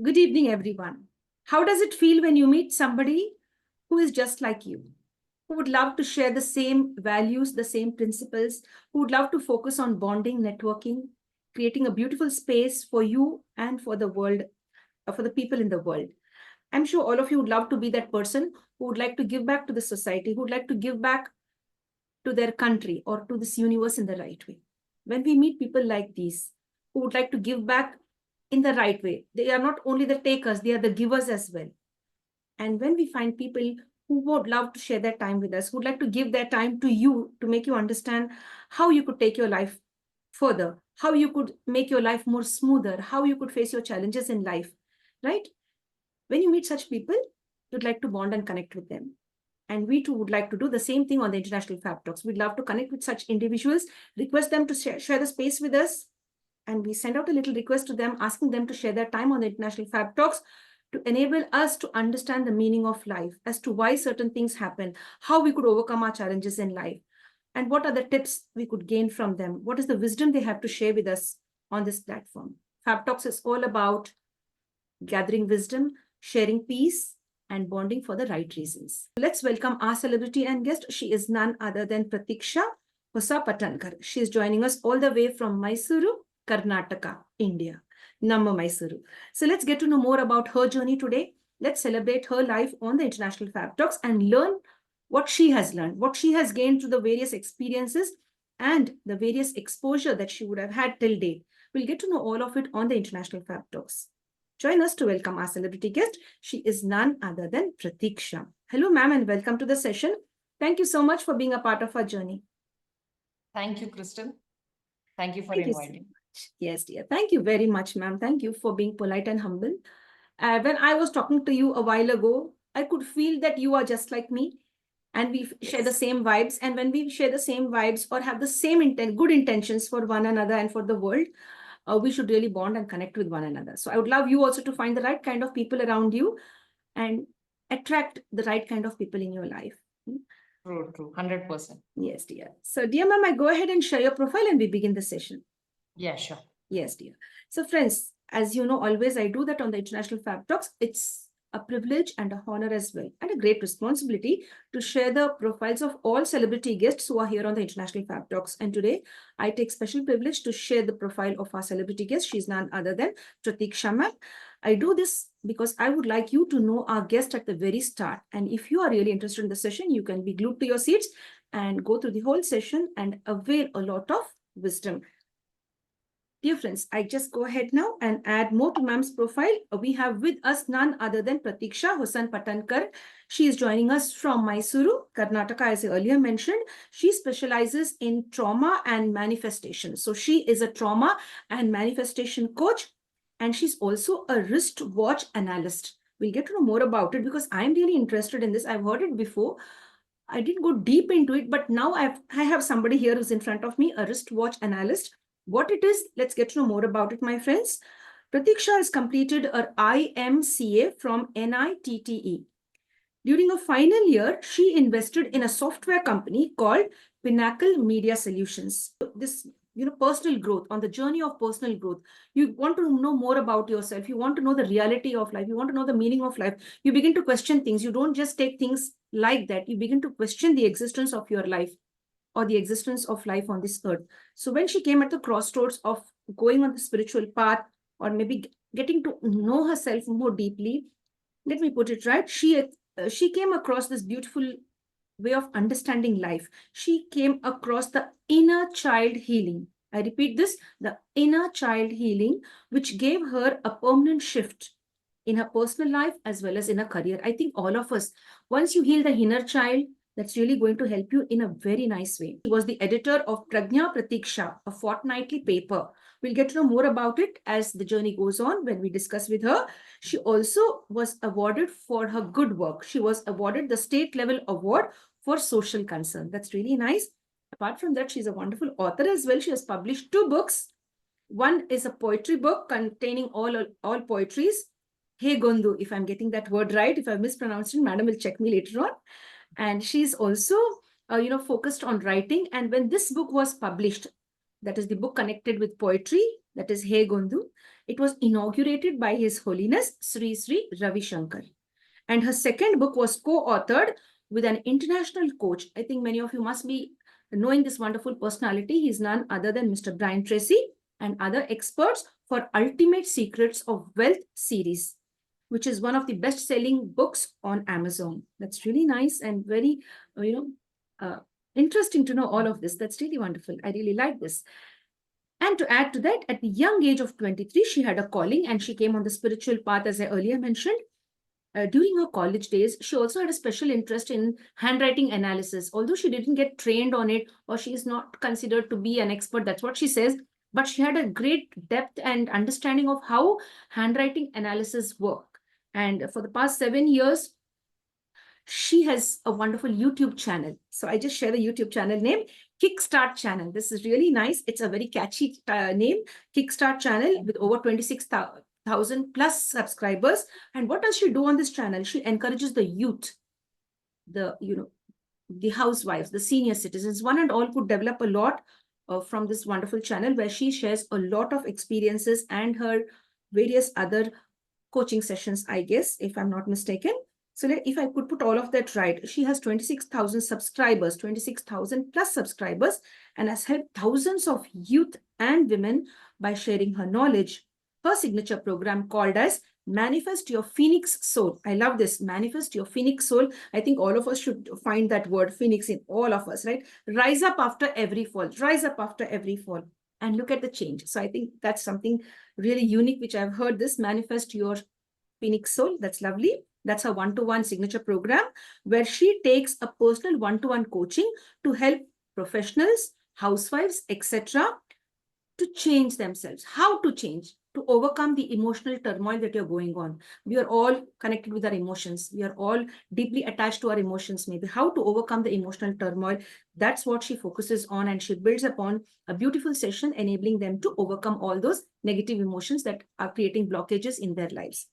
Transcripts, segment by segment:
Good evening, everyone. How does it feel when you meet somebody who is just like you, who would love to share the same values, the same principles, who would love to focus on bonding, networking, creating a beautiful space for you and for the world, for the people in the world? I'm sure all of you would love to be that person who would like to give back to the society, who would like to give back to their country or to this universe in the right way. When we meet people like these, who would like to give back in the right way, they are not only the takers, they are the givers as well. And when we find people who would love to share their time with us, who would like to give their time to you to make you understand how you could take your life further, how you could make your life more smoother, how you could face your challenges in life, right? When you meet such people, you'd like to bond and connect with them. And we too would like to do the same thing on the International Fab Talks. We'd love to connect with such individuals, request them to share the space with us. And we send out a little request to them, asking them to share their time on the International Fab Talks to enable us to understand the meaning of life, as to why certain things happen, how we could overcome our challenges in life, and what are the tips we could gain from them. What is the wisdom they have to share with us on this platform? Fab Talks is all about gathering wisdom, sharing peace, and bonding for the right reasons. Let's welcome our celebrity and guest. She is none other than Prateeksha Hosapattankarr. She is joining us all the way from Mysore, Karnataka, India. Namma Mysore. So let's get to know more about her journey today. Let's celebrate her life on the International Fab Talks and learn what she has learned, what she has gained through the various experiences and the various exposure that she would have had till date. We'll get to know all of it on the International Fab Talks. Join us to welcome our celebrity guest. She is none other than Prateeksha. Hello, ma'am, and welcome to the session. Thank you so much for being a part of our journey. Thank you, Kristen. Thank you for Thank inviting. You so much. Yes, dear. Thank you very much, ma'am. Thank you for being polite and humble. When I was talking to you a while ago, I could feel that you are just like me and we share the same vibes. And when we share the same vibes or have the same good intentions for one another and for the world, we should really bond and connect with one another. So I would love you also to find the right kind of people around you and attract the right kind of people in your life. True. 100%. Yes, dear. So, dear ma'am, I go ahead and share your profile and we begin the session. Yeah, sure. Yes, dear. So, friends, as you know, always I do that on the International Fab Talks. It's a privilege and a honor as well, and a great responsibility to share the profiles of all celebrity guests who are here on the International Fab Talks. And today, I take special privilege to share the profile of our celebrity guest. She's none other than Prateeksha ma'am. I do this because I would like you to know our guest at the very start. And if you are really interested in the session, you can be glued to your seats and go through the whole session and avail a lot of wisdom. Dear friends, I just go ahead now and add more to ma'am's profile. We have with us none other than Prateeksha Hosapattankarr. She is joining us from Mysore, Karnataka, as I earlier mentioned. She specializes in trauma and manifestation. So she is a trauma and manifestation coach, and she's also a wristwatch analyst. We'll get to know more about it because I'm really interested in this. I've heard it before. I didn't go deep into it, but now I have somebody here who's in front of me, a wristwatch analyst. What it is, let's get to know more about it, my friends. Prateeksha has completed her IMCA from NITTE. During her final year, she invested in a software company called Pinnacle Media Solutions. This, personal growth, on the journey of personal growth. You want to know more about yourself. You want to know the reality of life. You want to know the meaning of life. You begin to question things. You don't just take things like that. You begin to question the existence of your life or the existence of life on this earth. So when she came at the crossroads of going on the spiritual path or maybe getting to know herself more deeply, let me put it right, she came across this beautiful way of understanding life. She came across the inner child healing. I repeat this, the inner child healing, which gave her a permanent shift in her personal life as well as in her career. I think all of us, once you heal the inner child, that's really going to help you in a very nice way. She was the editor of Prajna Pratiksha, a fortnightly paper. We'll get to know more about it as the journey goes on when we discuss with her. She also was awarded for her good work. She was awarded the state level award for social concern. That's really nice. Apart from that, she's a wonderful author as well. She has published 2 books. One is a poetry book containing all poetries. Hey Gondu, if I'm getting that word right, if I've mispronounced it, madam will check me later on. And she's also, focused on writing. And when this book was published, that is the book connected with poetry, that is Hey Gondu, It was inaugurated by His Holiness Sri Sri Ravi Shankar. And her second book was co-authored with an international coach. I think many of you must be knowing this wonderful personality. He's none other than Mr. Brian Tracy and other experts for Ultimate Secrets of Wealth series, which is one of the best-selling books on Amazon. That's really nice and very, interesting to know all of this. That's really wonderful. I really like this. And to add to that, at the young age of 23, she had a calling and she came on the spiritual path, as I earlier mentioned. During her college days, she also had a special interest in handwriting analysis. Although she didn't get trained on it, or she is not considered to be an expert, that's what she says, but she had a great depth and understanding of how handwriting analysis work. And for the past 7 years, she has a wonderful YouTube channel. So I just share the YouTube channel name, Kickstart channel. This is really nice. It's a very catchy name, Kickstart channel, with over 26,000 plus subscribers. And what does she do on this channel? She encourages the youth, the housewives, the senior citizens. One and all could develop a lot from this wonderful channel, where she shares a lot of experiences and her various other coaching sessions, I guess, if I'm not mistaken. So if I could put all of that right, she has 26,000 subscribers, 26,000 plus subscribers, and has helped thousands of youth and women by sharing her knowledge. Her signature program, called as Manifest Your Phoenix Soul. I love this, Manifest Your Phoenix Soul. I think all of us should find that word phoenix in all of us, right? Rise up after every fall, rise up after every fall, and look at the change. So I think that's something really unique, which I've heard, this Manifest Your Phoenix Soul. That's lovely. That's her one-to-one signature program, where she takes a personal one-to-one coaching to help professionals, housewives, etc., to change themselves. How to change? To overcome the emotional turmoil that you're going on. We are all connected with our emotions. We are all deeply attached to our emotions, maybe. How to overcome the emotional turmoil. That's what she focuses on, and she builds upon a beautiful session enabling them to overcome all those negative emotions that are creating blockages in their lives.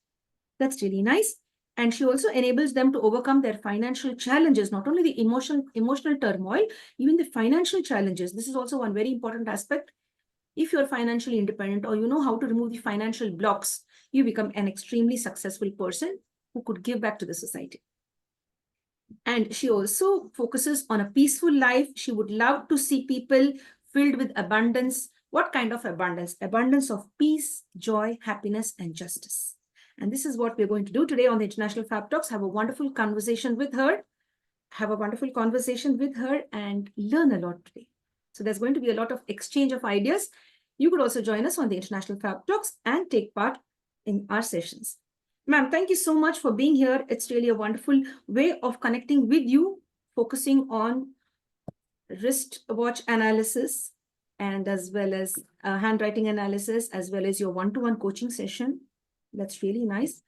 That's really nice. And she also enables them to overcome their financial challenges, not only the emotional turmoil, even the financial challenges. This is also one very important aspect. If you're financially independent, or you know how to remove the financial blocks, you become an extremely successful person who could give back to the society. And she also focuses on a peaceful life. She would love to see people filled with abundance. What kind of abundance? Abundance of peace, joy, happiness, and justice. And this is what we're going to do today on the International Fab Talks. Have a wonderful conversation with her. And learn a lot today. So there's going to be a lot of exchange of ideas. You could also join us on the International Fab Talks and take part in our sessions. Ma'am, thank you so much for being here. It's really a wonderful way of connecting with you, focusing on wristwatch analysis, and as well as handwriting analysis, as well as your one-to-one coaching session. That's really nice.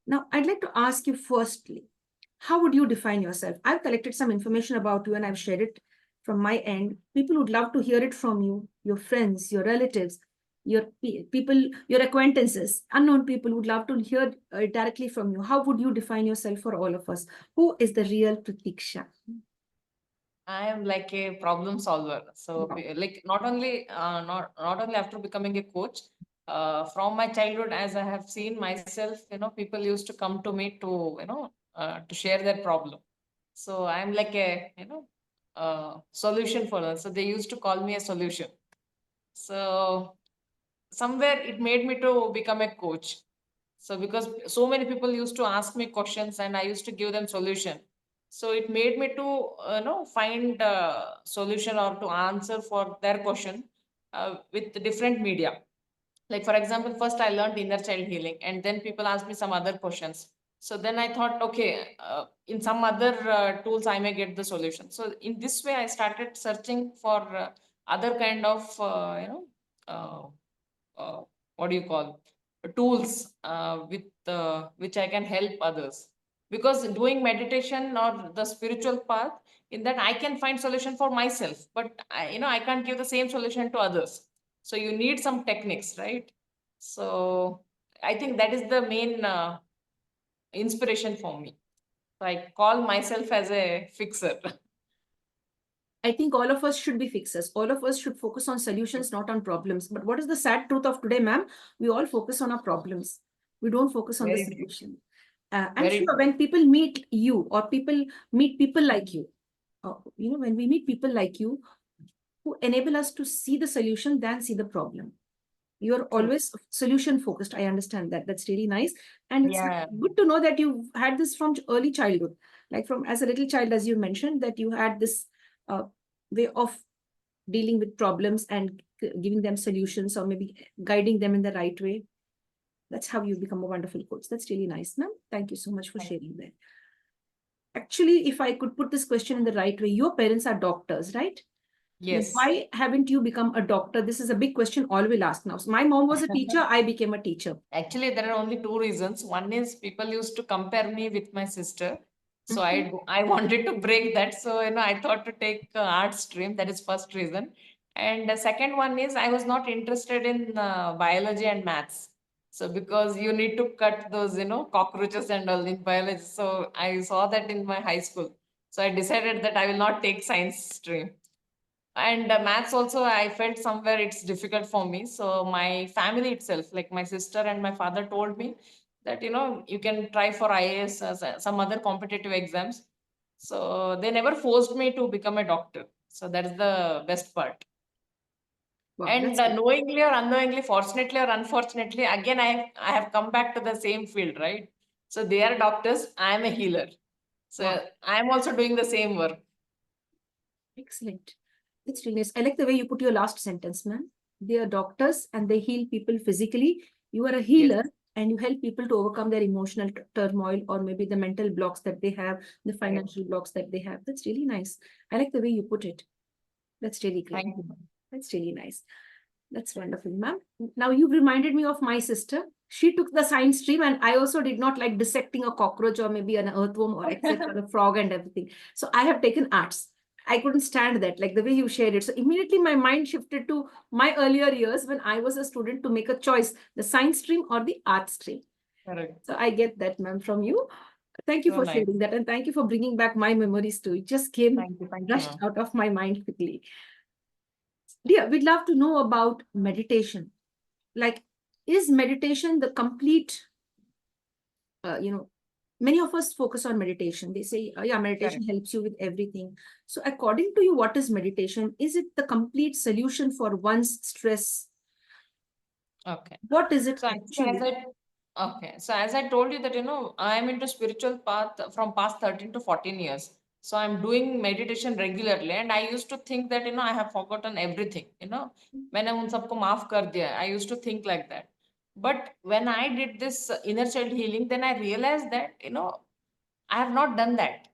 Now, I'd like to ask you firstly, how would you define yourself? I've collected some information about you and I've shared it from my end. People would love to hear it from you, your friends, your relatives, your people, your acquaintances, unknown people would love to hear directly from you. How would you define yourself for all of us? Who is the real Prateeksha? I am like a problem solver. So like not only after becoming a coach, from my childhood, as I have seen myself, people used to come to me to to share their problem. So I'm like a solution for them. So they used to call me a solution. So somewhere it made me to become a coach. So because so many people used to ask me questions and I used to give them solution. So it made me to find a solution or to answer for their question with different media. Like for example, first I learned inner child healing, and then people asked me some other questions. So then I thought, okay, in some other tools I may get the solution. So in this way I started searching for other kind of uh, what do you call tools with which I can help others, because doing meditation or the spiritual path, in that I can find solution for myself, but I can't give the same solution to others. So you need some techniques, right? So I think that is the main inspiration for me. So I call myself as a fixer. I think all of us should be fixers. All of us should focus on solutions, not on problems. But what is the sad truth of today, ma'am? We all focus on our problems. We don't focus on the Very true. solution. And Very sure, true. when people meet you or people meet people like you, when we meet people like you who enable us to see the solution than see the problem. You're True. always solution focused. I understand that. That's really nice. And it's Yeah. good to know that you've had this from early childhood. Like from as a little child, as you mentioned, that you had this uh, way of dealing with problems and giving them solutions or maybe guiding them in the right way. That's how you become a wonderful coach. That's really nice, ma'am. Thank you so much for Thank sharing that. Actually, if I could put this question in the right way, your parents are doctors, right? Then Yes. why haven't you become a doctor? This is a big question all will ask now. So my mom was a teacher, I became a teacher. Actually, there are only two reasons. One is people used to compare me with my sister. So I wanted to break that. So, I thought to take art stream. That is first reason. And the second one is I was not interested in biology and maths. So because you need to cut those, cockroaches and all in biology. So I saw that in my high school. So I decided that I will not take science stream. And maths also, I felt somewhere it's difficult for me. So my family itself, like my sister and my father, told me that you can try for IAS, some other competitive exams. So they never forced me to become a doctor. So that's the best part. Wow, And that's good. knowingly or unknowingly, fortunately or unfortunately, again I have come back to the same field, right? So they are doctors, I am a healer. So Wow, I am also doing the same work. excellent. That's really nice. I like the way you put your last sentence, man. They are doctors and they heal people physically. You are a Yes. healer and you help people to overcome their emotional turmoil or maybe the mental blocks that they have, the Correct. financial blocks that they have. That's really nice. I like the way you put it. That's really great. Thank you. That's really nice. That's wonderful, ma'am. Now you've reminded me of my sister. She took the science stream, and I also did not like dissecting a cockroach or maybe an earthworm or etc. the frog and everything. So I have taken arts. I couldn't stand that, like the way you shared it. So immediately my mind shifted to my earlier years when I was a student to make a choice, the science stream or the art stream. Correct. So I get that, ma'am, from you. Thank you So for nice. sharing that, and thank you for bringing back my memories too. It just came Thank you, rushed ma'am. out of my mind quickly. Dear, we'd love to know about meditation. Like, is meditation the complete, many of us focus on meditation. They say, yeah, meditation Correct. helps you with everything. So according to you, what is meditation? Is it the complete solution for one's stress? Okay. What is it So actually, actually? as I told you that I am into spiritual path from past 13 to 14 years. So I'm doing meditation regularly, and I used to think that I have forgotten everything. मैंने उन सबको माफ कर दिया. I used to think like that. But when I did this inner child healing, then I realized that I have not done that.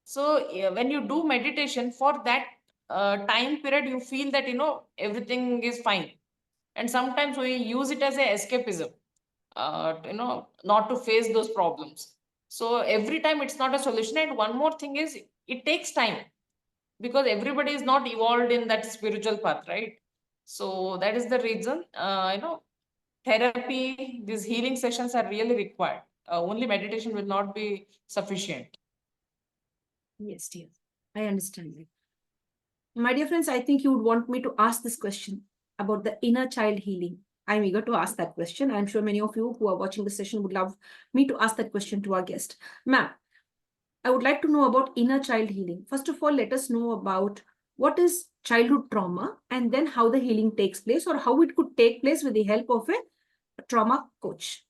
So when you do meditation for that time period, you feel that everything is fine, and sometimes we use it as a escapism, not to face those problems. So every time it's not a solution. And one more thing is, it takes time, because everybody is not evolved in that spiritual path, right? So that is the reason, therapy, these healing sessions are really required. Only meditation will not be sufficient. Yes, dear. I understand that. My dear friends, I think you would want me to ask this question about the inner child healing. I'm eager to ask that question. I'm sure many of you who are watching the session would love me to ask that question to our guest. Ma'am, I would like to know about inner child healing. First of all, let us know about what is childhood trauma and then how the healing takes place or how it could take place with the help of a trauma coach.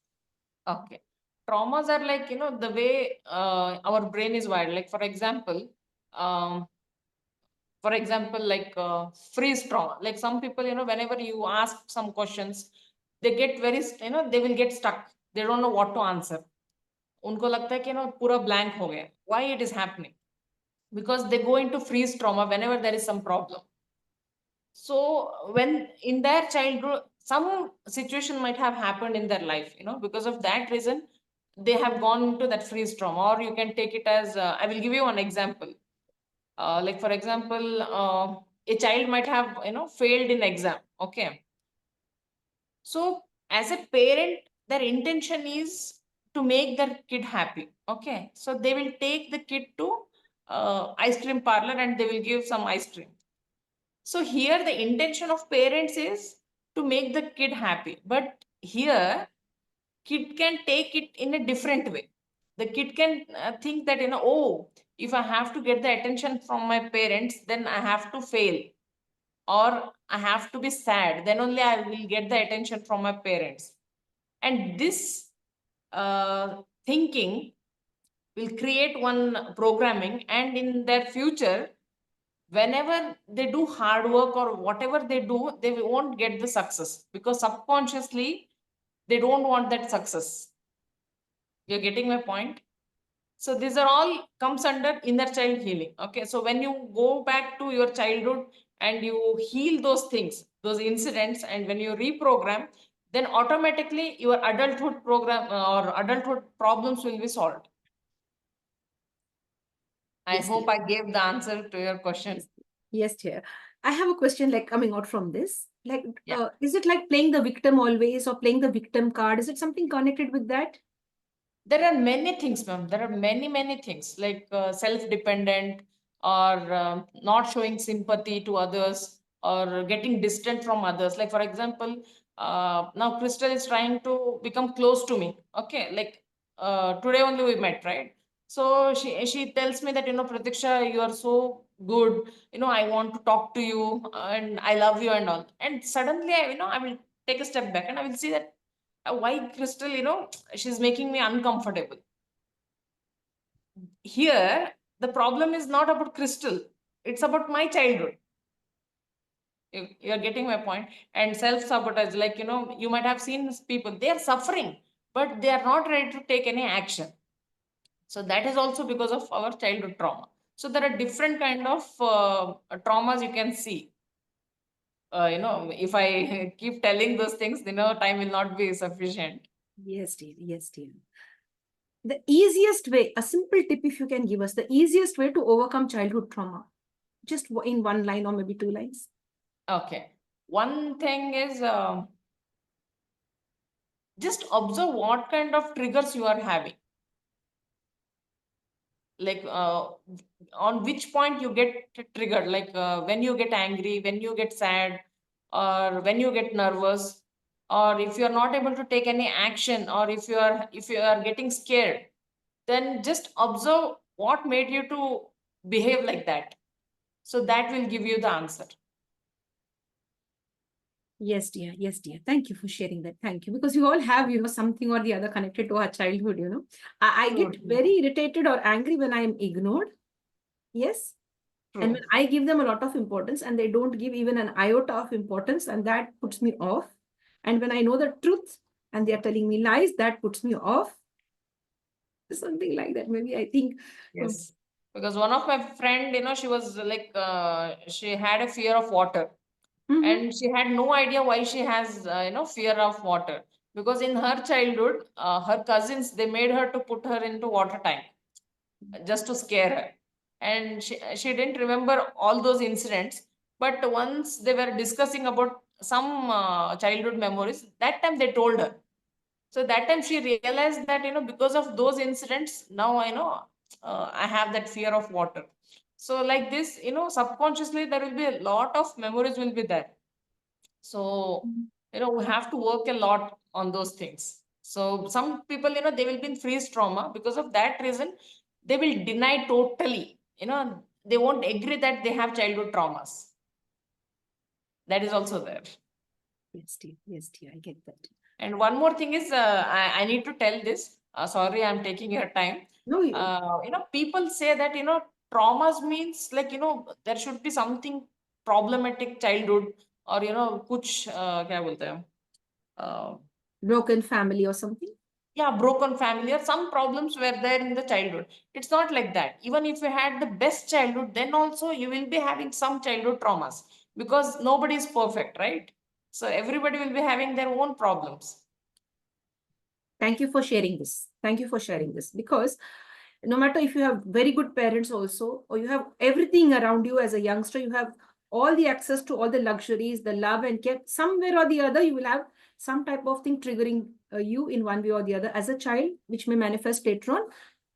Okay. Traumas are like, the way our brain is wired. Like, um, for example, like freeze trauma. Like some people, whenever you ask some questions, they get they will get stuck. They don't know what to answer. उनको लगता है कि पूरा blank हो गया. Why it is happening? Because they go into freeze trauma whenever there is some problem. So when in their childhood, some situation might have happened in their life, because of that reason, they have gone into that freeze trauma. Or you can take it as, I will give you one example. Like for example, a child might have, failed in exam. Okay. So as a parent, their intention is to make their kid happy. Okay. So they will take the kid to ice cream parlor and they will give some ice cream. So here the intention of parents is to make the kid happy. But here kid can take it in a different way. The kid can think that, oh, if I have to get the attention from my parents, then I have to fail, or I have to be sad, then only I will get the attention from my parents. And this thinking will create one programming, and in their future, whenever they do hard work or whatever they do, they won't get the success because subconsciously they don't want that success. You're getting my point? So these are all comes under inner child healing. Okay, so when you go back to your childhood and you heal those things, those incidents, and when you reprogram, then automatically your adulthood program or adulthood problems will be solved. I Yes, hope dear. I gave the answer to your question. Yes, yes, dear. I have a question like coming out from this. Like, Yeah. is it like playing the victim always or playing the victim card? Is it something connected with that? There are many things, ma'am. There are many things like self-dependent, or not showing sympathy to others, or getting distant from others. Like for example, now Crystal is trying to become close to me. Okay, like today only we met, right? So she tells me that, Pratiksha, you are so good, I want to talk to you, and I love you and all. And suddenly I will take a step back and I will see that why Crystal, she's making me uncomfortable. Here, the problem is not about Crystal, it's about my childhood. You're getting my point. And self sabotage, like, you might have seen people, they are suffering, but they are not ready to take any action. So that is also because of our childhood trauma. So there are different kind of traumas you can see. If I keep telling those things, time will not be sufficient. Yes, dear. Yes, dear. The easiest way, a simple tip if you can give us, the easiest way to overcome childhood trauma, just in one line or maybe two lines. Okay. One thing is, just observe what kind of triggers you are having. Like on which point you get triggered, like when you get angry, when you get sad, or when you get nervous, or if you are not able to take any action, or if you are getting scared, then just observe what made you to behave like that. So that will give you the answer. Yes, dear. Yes, dear. Thank you for sharing that. Thank you. Because we all have, something or the other connected to our childhood. I True, get true, very irritated or angry when I am ignored. Yes. And when true. I give them a lot of importance and they don't give even an iota of importance, and that puts me off. And when I know the truth and they are telling me lies, that puts me off. Something like that. Maybe I think. Yes, because one of my friend, she was like, she had a fear of water, Mhm. and she had no idea why she has, fear of water. Because in her childhood, her cousins, they made her to put her into water tank just to scare her, and she didn't remember all those incidents. But once they were discussing about some childhood memories, that time they told her. So that time she realized that, because of those incidents, now I know, I have that fear of water. So like this, subconsciously there will be a lot of memories will be there. So, we have to work a lot on those things. So some people, they will be in freeze trauma. Because of that reason, they will deny totally. They won't agree that they have childhood traumas. That is also there. Yes, dear. Yes, dear. I get that. And one more thing is, I need to tell this. Sorry, I'm taking your time. No, you, People say that, traumas means like, there should be something problematic childhood, or, kuch, kya bolte hain? Uh, broken family or something. yeah, broken family, or some problems were there in the childhood. It's not like that. Even if you had the best childhood, then also you will be having some childhood traumas, because nobody is perfect, right? So everybody will be having their own problems. Thank you for sharing this. Thank you for sharing this. Because no matter if you have very good parents also, or you have everything around you as a youngster, you have all the access to all the luxuries, the love and care, somewhere or the other, you will have some type of thing triggering you in one way or the other as a child, which may manifest later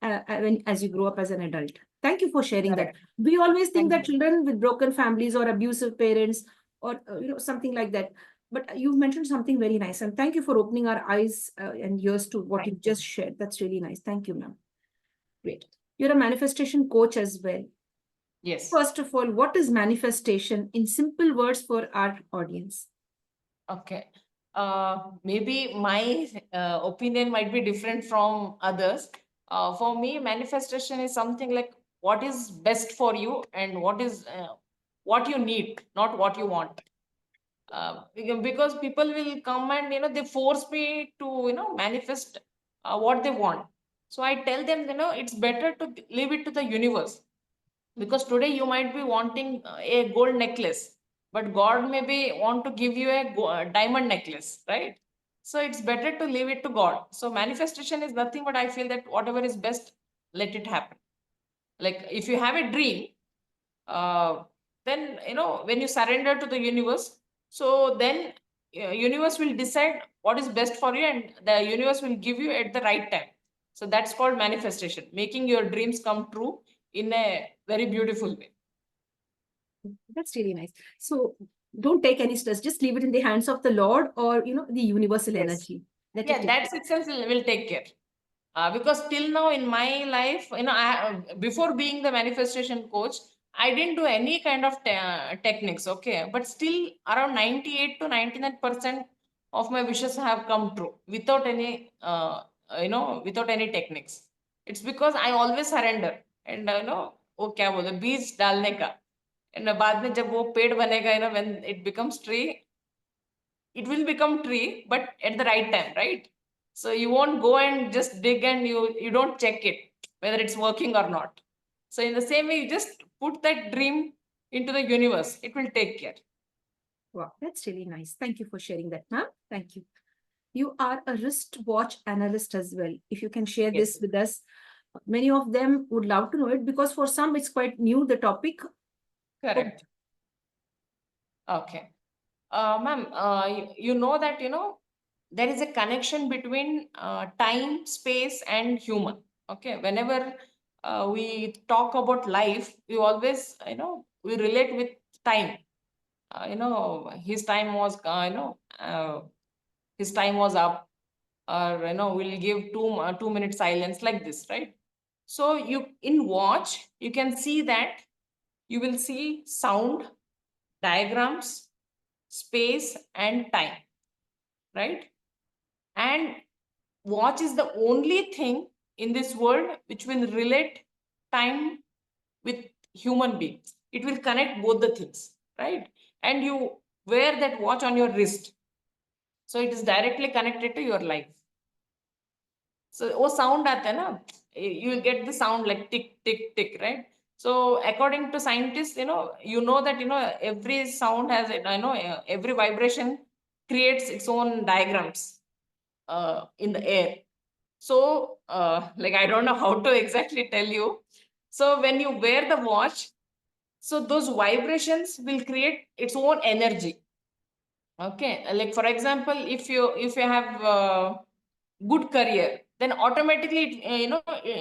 on as you grow up as an adult. Thank you for sharing that. Correct. We always think Thank that you. children with broken families or abusive parents or something like that. But you've mentioned something very nice, and thank you for opening our eyes and ears to what Thank you you. just shared. That's really nice. Thank you, ma'am. Great. You're a manifestation coach as well. Yes. First of all, what is manifestation in simple words for our audience? Okay. Maybe my opinion might be different from others. For me, manifestation is something like what is best for you and what you need, not what you want. Because people will come and they force me to manifest what they want. So I tell them it's better to leave it to the universe, because today you might be wanting a gold necklace, but God maybe want to give you a diamond necklace, right? So it's better to leave it to God. So manifestation is nothing but I feel that whatever is best, let it happen. Like if you have a dream, uh, then when you surrender to the universe, so then universe will decide what is best for you, and the universe will give you at the right time. So that's called manifestation, making your dreams come true in a very beautiful way. That's really nice. So don't take any stress. Just leave it in the hands of the Lord or the universal Yes. energy. Let it Yeah, take. that itself will take care. Because till now in my life, before being the manifestation coach, I didn't do any kind of techniques. Okay, but still around 98 to 99% of my wishes have come true without any, without any techniques. It's because I always surrender, and वो क्या बोलते हैं, बीज डालने का, and बाद में जब वो पेड़ बनेगा, when it becomes tree, it will become tree, but at the right time, right? So you won't go and just dig and you don't check it whether it's working or not. So in the same way, you just put that dream into the universe, it will take care. Wow, that's really nice. Thank you for sharing that, ma'am. Thank you. You are a wristwatch analyst as well. If you can share Yes. this with us, many of them would love to know it because for some it's quite new, the topic. Correct. Okay. Ma'am, you know that there is a connection between time, space, and human. Okay, whenever we talk about life, we always we relate with time. His time was his time was up, or we'll give 2 minute silence, like this, right? So you in watch you can see that you will see sound, diagrams, space, and time, right? And watch is the only thing in this world which will relate time with human beings. It will connect both the things, right? And you wear that watch on your wrist, so it is directly connected to your life. So वो sound आता है ना, you will get the sound like tick tick tick, right? So according to scientists, that every sound has every vibration creates its own diagrams in the air. So like I don't know how to exactly tell you. So when you wear the watch, so those vibrations will create its own energy. Okay, like for example, if you have good career, then automatically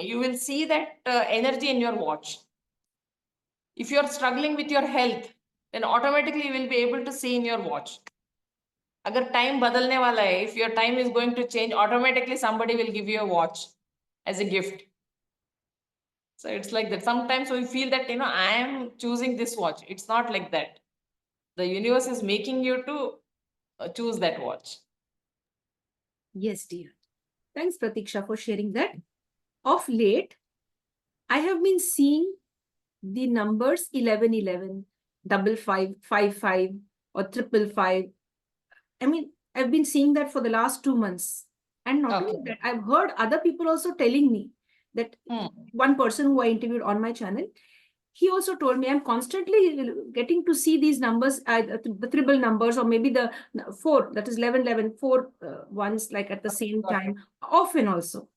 you will see that energy in your watch. If you are struggling with your health, then automatically you will be able to see in your watch. अगर time बदलने वाला है, if your time is going to change, automatically somebody will give you a watch as a gift. So it's like that. Sometimes we feel that I am choosing this watch. It's not like that. The universe is making you to choose that watch. Yes, dear. Thanks, Prateeksha, for sharing that. Of late, I have been seeing the numbers 1111, 5555, or 555. I mean, I've been seeing that for the last 2 months. And not only Okay. that, I've heard other people also telling me that one person who I interviewed on my channel, he also told me I'm constantly getting to see these numbers, the triple numbers, or maybe the four, that is 1111, four ones like at the same Got it. time, often also.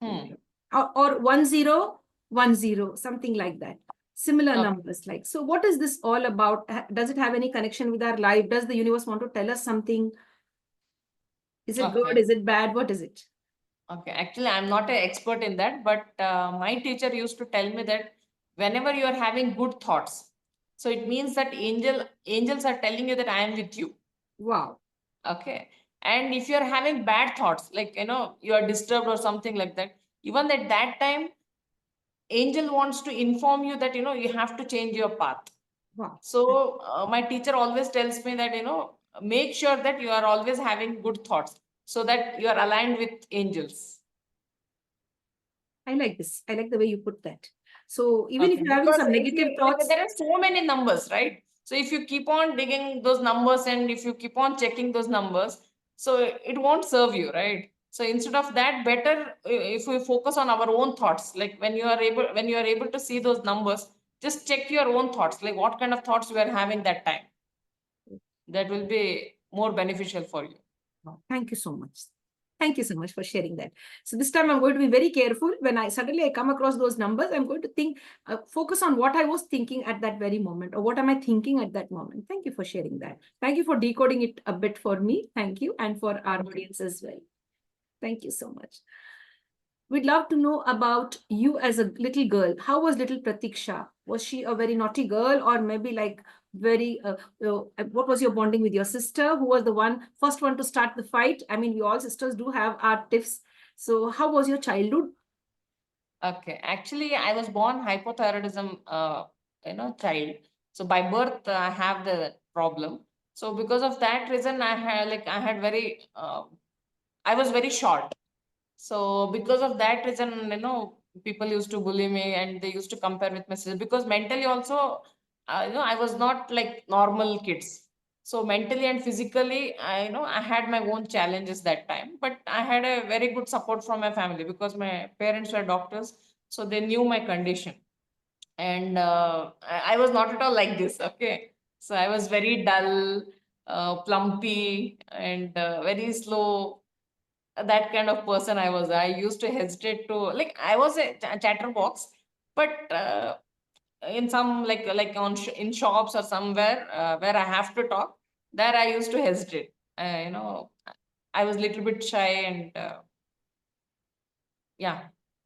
Hmm. Or 1010, something like that. Similar Okay. numbers like. So what is this all about? Does it have any connection with our life? Does the universe want to tell us something? Is it good? Okay. Is it bad? What is it? Okay. Actually, I'm not an expert in that, but my teacher used to tell me that whenever you are having good thoughts, so it means that angels are telling you that I am with you. Wow. Okay. And if you're having bad thoughts, like, you are disturbed or something like that, even at that time, angel wants to inform you that, you have to change your path. Wow. So my teacher always tells me that, make sure that you are always having good thoughts so that you are aligned with angels. I like this. I like the way you put that. So even if Okay. you're having Because some if negative you, like, thoughts, there are so many numbers, right? So if you keep on digging those numbers and if you keep on checking those numbers, so it won't serve you, right? So instead of that, better if we focus on our own thoughts. Like when you are able to see those numbers, just check your own thoughts, like what kind of thoughts you are having that time. That will be more beneficial for you. thank you so much. Thank you so much for sharing that. So this time I'm going to be very careful. When I come across those numbers, I'm going to focus on what I was thinking at that very moment, or what am I thinking at that moment. Thank you for sharing that. Thank you for decoding it a bit for me. Thank you. And for our audience as well. Thank you so much. We'd love to know about you as a little girl. How was little Prateeksha? Was she a very naughty girl, or maybe like very, what was your bonding with your sister? Who was the first one to start the fight? I mean, we all sisters do have our tiffs. So how was your childhood? Okay, actually, I was born hypothyroidism, child. So by birth, I have the problem. So because of that reason, I was very short. So because of that reason, people used to bully me and they used to compare with my sister because mentally also, I was not like normal kids. So mentally and physically, I had my own challenges that time, but I had a very good support from my family because my parents were doctors, so they knew my condition. And I was not at all like this. Okay, so I was very dull, plumpy, and very slow, that kind of person I was. I used to hesitate to, like, I was a chatterbox, but in some, like in shops or somewhere where I have to talk, there I used to hesitate. I was a little bit shy and yeah,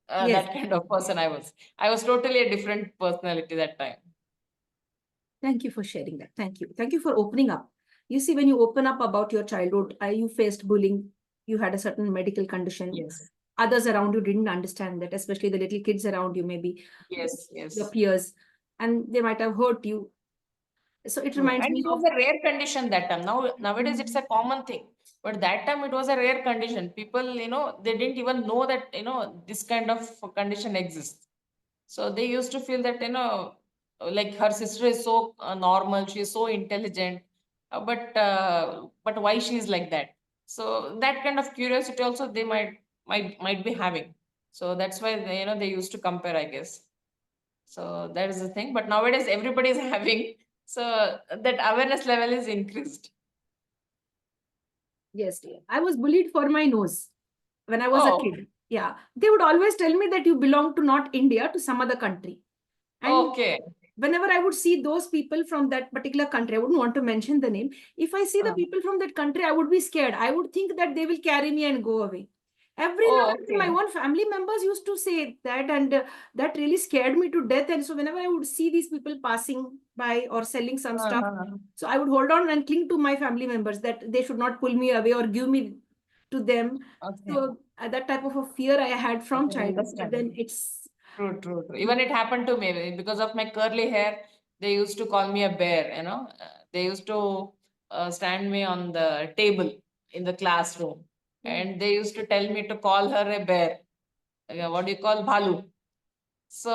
Yes. that kind of person I was. I was totally a different personality that time. Thank you for sharing that. Thank you. Thank you for opening up. You see, when you open up about your childhood, you faced bullying, you had a certain medical condition. Yes, Others around you didn't understand that, especially the little kids around you, maybe yes, your yes. peers, and they might have hurt you. So it True. reminds And me it was of, a rare condition that time. Nowadays it's a common thing. But that time it was a rare condition. People, they didn't even know that, this kind of condition exists. So they used to feel that, like her sister is so normal, she is so intelligent, but why she is like that? So that kind of curiosity also they might be having. So that's why they used to compare, I guess. So that is the thing. But nowadays everybody is having, so that awareness level is increased. yes, dear. I was bullied for my nose when I was a Oh, kid. Yeah. They would always tell me that you belong to not India, to some other country. And okay. whenever I would see those people from that particular country, I wouldn't want to mention the name. If I see the Uh, people from that country, I would be scared. I would think that they will carry me and go away. Every now oh, and then, my okay. own family members used to say that, and that really scared me to death. And so, whenever I would see these people passing by or selling some stuff, Uh-huh. so I would hold on and cling to my family members that they should not pull me away or give me to them. Okay. So, that type of a fear I had I from can childhood. But understand. then it's True, true, true. Even it happened to me because of my curly hair. They used to call me a bear. They used to stand me on the table in the classroom, and they used to tell me to call her a bear. What do you call bhalu? So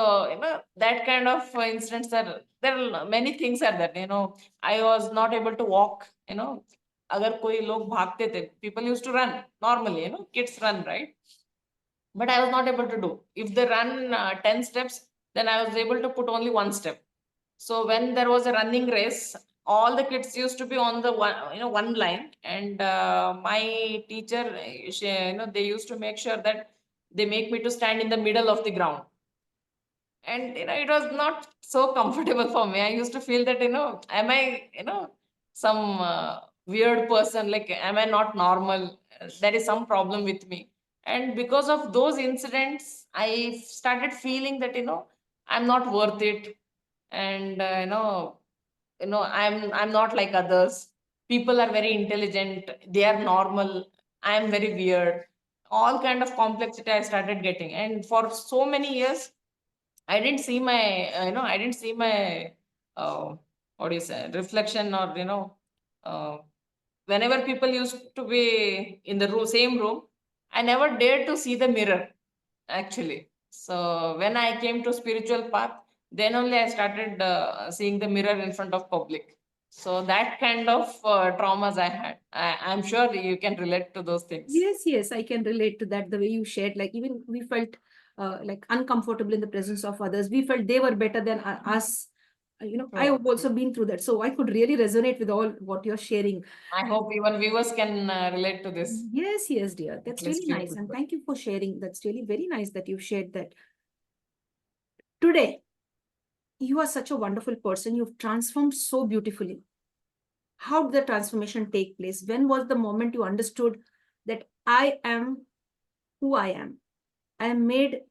that kind of incidents are there. Are many things are that I was not able to walk. अगर कोई लोग भागते थे, people used to run normally. Kids run, right? But I was not able to do. If they run 10 steps, then I was able to put only one step. So when there was a running race, all the kids used to be on the one line, and my teacher, they used to make sure that they make me to stand in the middle of the ground, and it was not so comfortable for me. I used to feel that am I some weird person, like am I not normal? There is some problem with me. And because of those incidents, I started feeling that I'm not worth it, and I'm not like others. People are very intelligent, they are normal, I am very weird. All kind of complexity I started getting, and for so many years I didn't see my, I didn't see my, uh, what do you say, reflection, or uh, whenever people used to be in the same room, I never dared to see the mirror actually. So when I came to spiritual path, then only I started seeing the mirror in front of public. So that kind of traumas I had. I'm sure you can relate to those things. Yes, yes, I can relate to that. The way you shared, like even we felt like uncomfortable in the presence of others. We felt they were better than us. I True, have true. also been through that, so I could really resonate with all what you're sharing. I hope even viewers can relate to this, Yes, yes, dear. at That's least really few nice, and people. thank you for sharing. That's really very nice that you've shared that. Today, you are such a wonderful person. You've transformed so beautifully. How did the transformation take place? When was the moment you understood that I am who I am? I am made,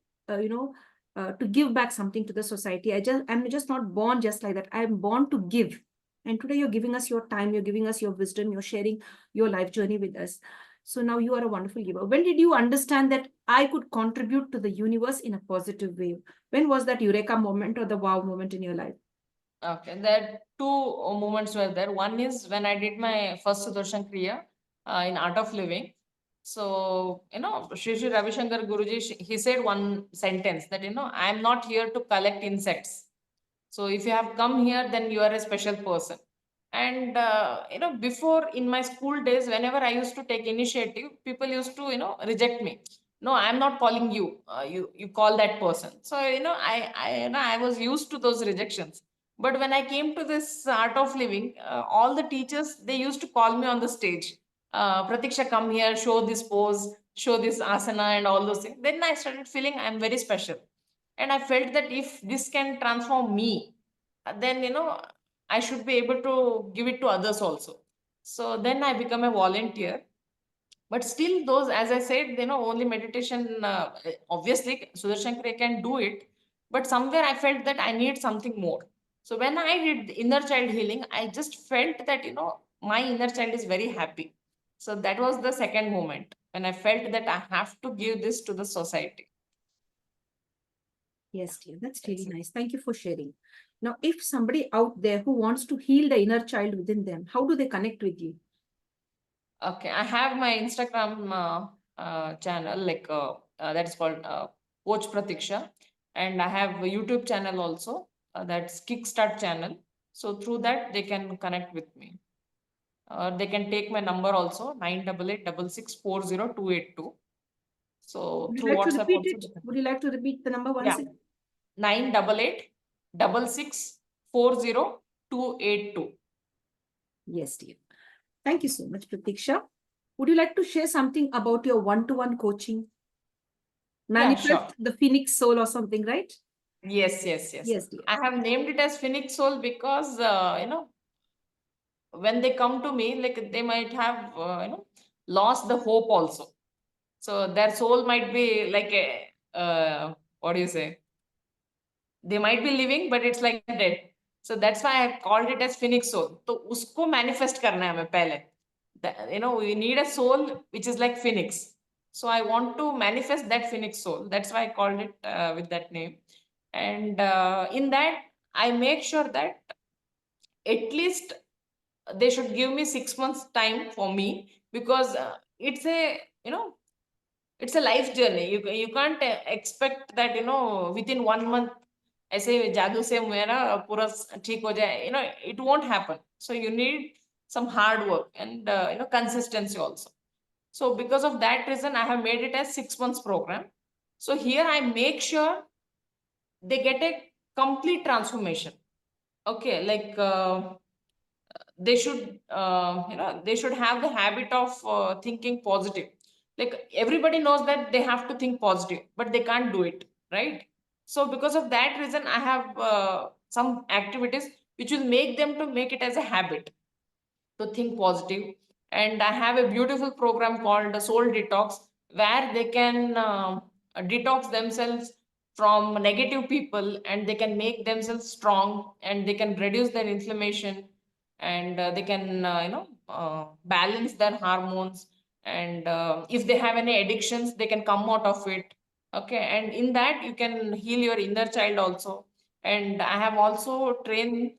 to give back something to the society. I'm just not born just like that. I am born to give. And today you're giving us your time, you're giving us your wisdom, you're sharing your life journey with us. So now you are a wonderful giver. When did you understand that I could contribute to the universe in a positive way? When was that eureka moment or the wow moment in your life? Okay, there two moments were there. One is when I did my first Sudarshan Kriya in Art of Living. So, Shri Ravi Shankar Guruji, he said one sentence that, I am not here to collect insects. So if you have come here, then you are a special person. And before, in my school days, whenever I used to take initiative, people used to reject me. No, I'm not calling you. You call that person. So I was used to those rejections. But when I came to this art of living, all the teachers, they used to call me on the stage. Prateeksha, come here, show this pose, show this asana, and all those things. Then I started feeling I'm very special, and I felt that if this can transform me, then I should be able to give it to others also. So then I become a volunteer. But still, those, as I said, only meditation, obviously Sudarshan Kriya can do it, but somewhere I felt that I need something more. So when I did the inner child healing, I just felt that my inner child is very happy. So that was the second moment when I felt that I have to give this to the society. Yes, dear. That's really That's it. nice. Thank you for sharing. Now, if somebody out there who wants to heal the inner child within them, how do they connect with you? Okay, I have my Instagram channel, like that is called Coach Prateeksha, and I have a YouTube channel also, that's Kickstart channel. So through that they can connect with me. They can take my number also, 9886640282. So Would you through like to WhatsApp repeat also it? they can. Would you like to repeat the number once Yeah, again? 9886640282. Yes, dear. Thank you so much, Pratiksha. Would you like to share something about your one-to-one coaching? Yeah, Manifest sure. the Phoenix Soul or something, right? Yes, yes, yes. Yes, dear. I have named it as Phoenix Soul because when they come to me, like they might have lost the hope also. So their soul might be like a what do you say? They might be living, but it's like dead. So that's why I have called it as Phoenix Soul. So usko manifest karna hai हमें पहले. We need a soul which is like Phoenix. So I want to manifest that Phoenix soul. That's why I called it with that name. And in that, I make sure that at least they should give me 6 months time for me, because it's a it's a life journey. You can't expect that within 1 month ऐसे जादू से मेरा पूरा ठीक हो जाए. It won't happen. So you need some hard work and consistency also. So because of that reason, I have made it as 6 months program. So here I make sure they get a complete transformation. Okay, like they should they should have the habit of thinking positive. Like everybody knows that they have to think positive, but they can't do it, right? So because of that reason, I have some activities which will make them to make it as a habit to think positive. And I have a beautiful program called Soul Detox, where they can detox themselves from negative people, and they can make themselves strong, and they can reduce their inflammation, and they can balance their hormones, and if they have any addictions, they can come out of it. Okay, and in that you can heal your inner child also. And I have also trained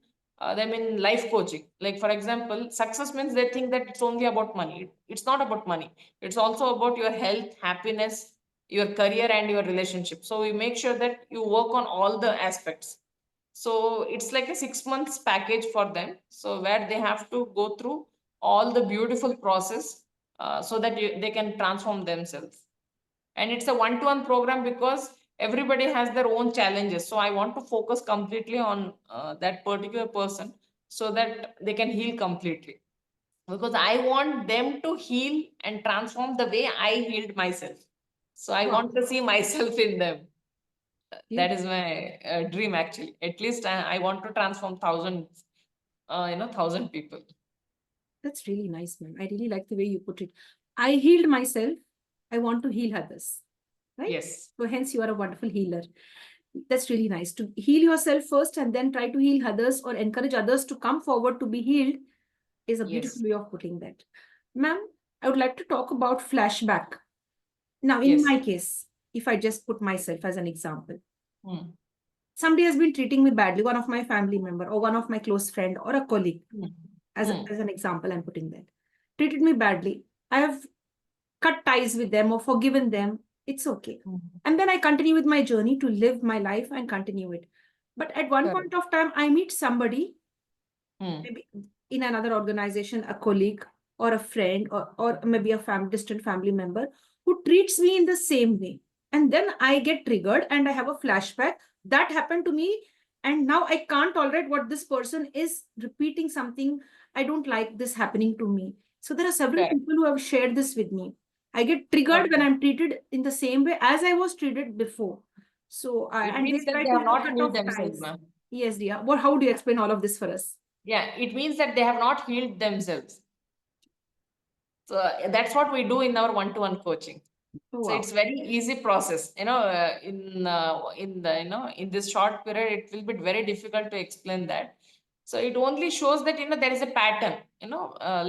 them in life coaching. Like for example, success means they think that it's only about money. It's not about money. It's also about your health, happiness, your career, and your relationship. So we make sure that you work on all the aspects. So it's like a 6 months package for them, so where they have to go through all the beautiful process, so that they can transform themselves. And it's a one-to-one program because everybody has their own challenges, so I want to focus completely on that particular person, so that they can heal completely, because I want them to heal and transform the way I healed myself. So I Wow. want to see myself in them. That is Beautiful. my dream, actually. At least I want to transform thousands, 1,000 people. That's really nice, ma'am. I really like the way you put it. I healed myself. I want to heal others. Right? Yes, So hence you are a wonderful healer. That's really nice to heal yourself first and then try to heal others or encourage others to come forward to be healed is a beautiful yes, way of putting that. Ma'am, I would like to talk about flashback. Now, in yes. my case, if I just put myself as an example, Hmm, somebody has been treating me badly, one of my family member or one of my close friend or a colleague, hmm, as hmm, an example, I'm putting that, treated me badly. I have cut ties with them or forgiven them. It's okay. hmm. And then I continue with my journey to live my life and continue it. But at one Correct. point of time, I meet somebody, Hmm, maybe in another organization, a colleague or a friend or maybe a distant family member who treats me in the same way. And then I get triggered and I have a flashback. That happened to me. And now I can't tolerate what this person is repeating something. I don't like this happening to me. So there are several correct. people who have shared this with me. I get triggered when Okay. I'm treated in the same way as I was treated before. So, It and they means that try they to have have not cut healed off themselves, ties. ma'am. Yes, dear. What? How do you explain all of this for us? Yeah, it means that they have not healed themselves. So that's what we do in our one-to-one coaching. Oh, So wow. it's very easy process. In the in this short period, it will be very difficult to explain that. So it only shows that there is a pattern.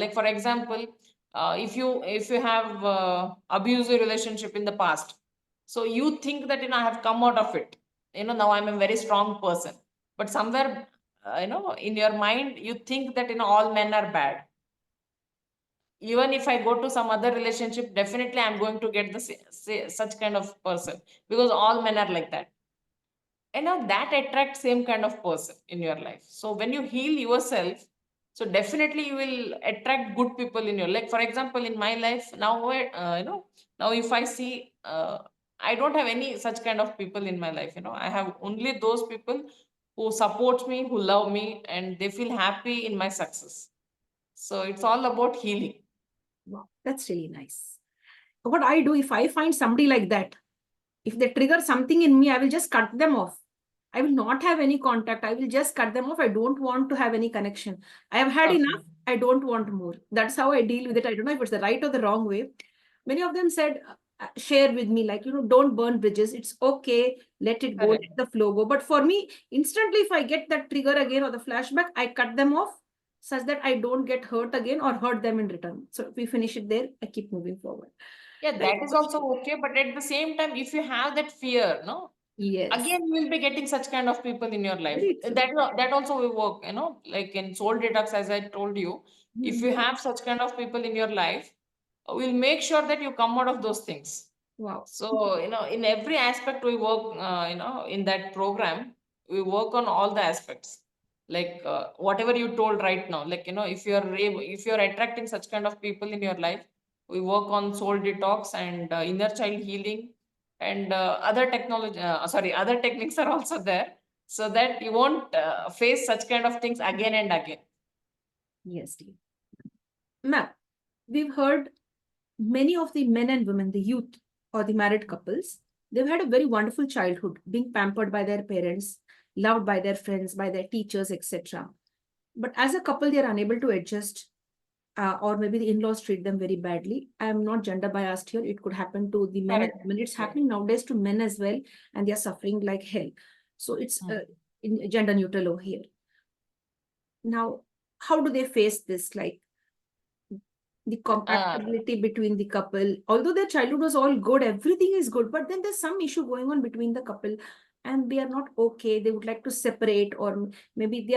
Like for example, if you have abusive relationship in the past, so you think that I have come out of it. Now I'm a very strong person, but somewhere in your mind you think that all men are bad. Even if I go to some other relationship, definitely I'm going to get the such kind of person, because all men are like that. And now that attracts same kind of person in your life. So when you heal yourself, so definitely you will attract good people in your life. Like for example, in my life now, now if I see, I don't have any such kind of people in my life. I have only those people who support me, who love me, and they feel happy in my success. So it's all about healing. Wow, that's really nice. What I do if I find somebody like that, if they trigger something in me, I will just cut them off. I will not have any contact. I will just cut them off. I don't want to have any connection. I have had Okay. enough. I don't want more. That's how I deal with it. I don't know if it's the right or the wrong way. Many of them said, share with me, like, don't burn bridges. It's okay. Let it go. Let Correct. the flow go. But for me, instantly, if I get that trigger again or the flashback, I cut them off such that I don't get hurt again or hurt them in return. So if we finish it there, I keep moving forward. Yeah, Right. that is also okay. But at the same time, if you have that fear, no, Yes. again you will be getting such kind of people in your life. Very true. That also will work. Like in soul detox, as I told you, if you Mhm. have such kind of people in your life, we'll make sure that you come out of those things. Wow. So, in every aspect we work, in that program, we work on all the aspects. Like whatever you told right now, like, if you're attracting such kind of people in your life, we work on soul detox and inner child healing, and other techniques are also there, so that you won't face such kind of things again and again. Yes, dear. Ma'am, we've heard many of the men and women, the youth or the married couples, they've had a very wonderful childhood, being pampered by their parents, loved by their friends, by their teachers, etc. But as a couple, they are unable to adjust. or maybe the in-laws treat them very badly. I am not gender biased here. It could happen to the men and Correct. women. It's Correct. happening nowadays to men as well, and they are suffering like hell. So it's Hmm. gender neutral over here. Now, how do they face this? Like the Uh, compatibility between the couple, although their childhood was all good, everything is good, but then there's some issue going on between the couple, and they are not okay. They would like to separate, or maybe they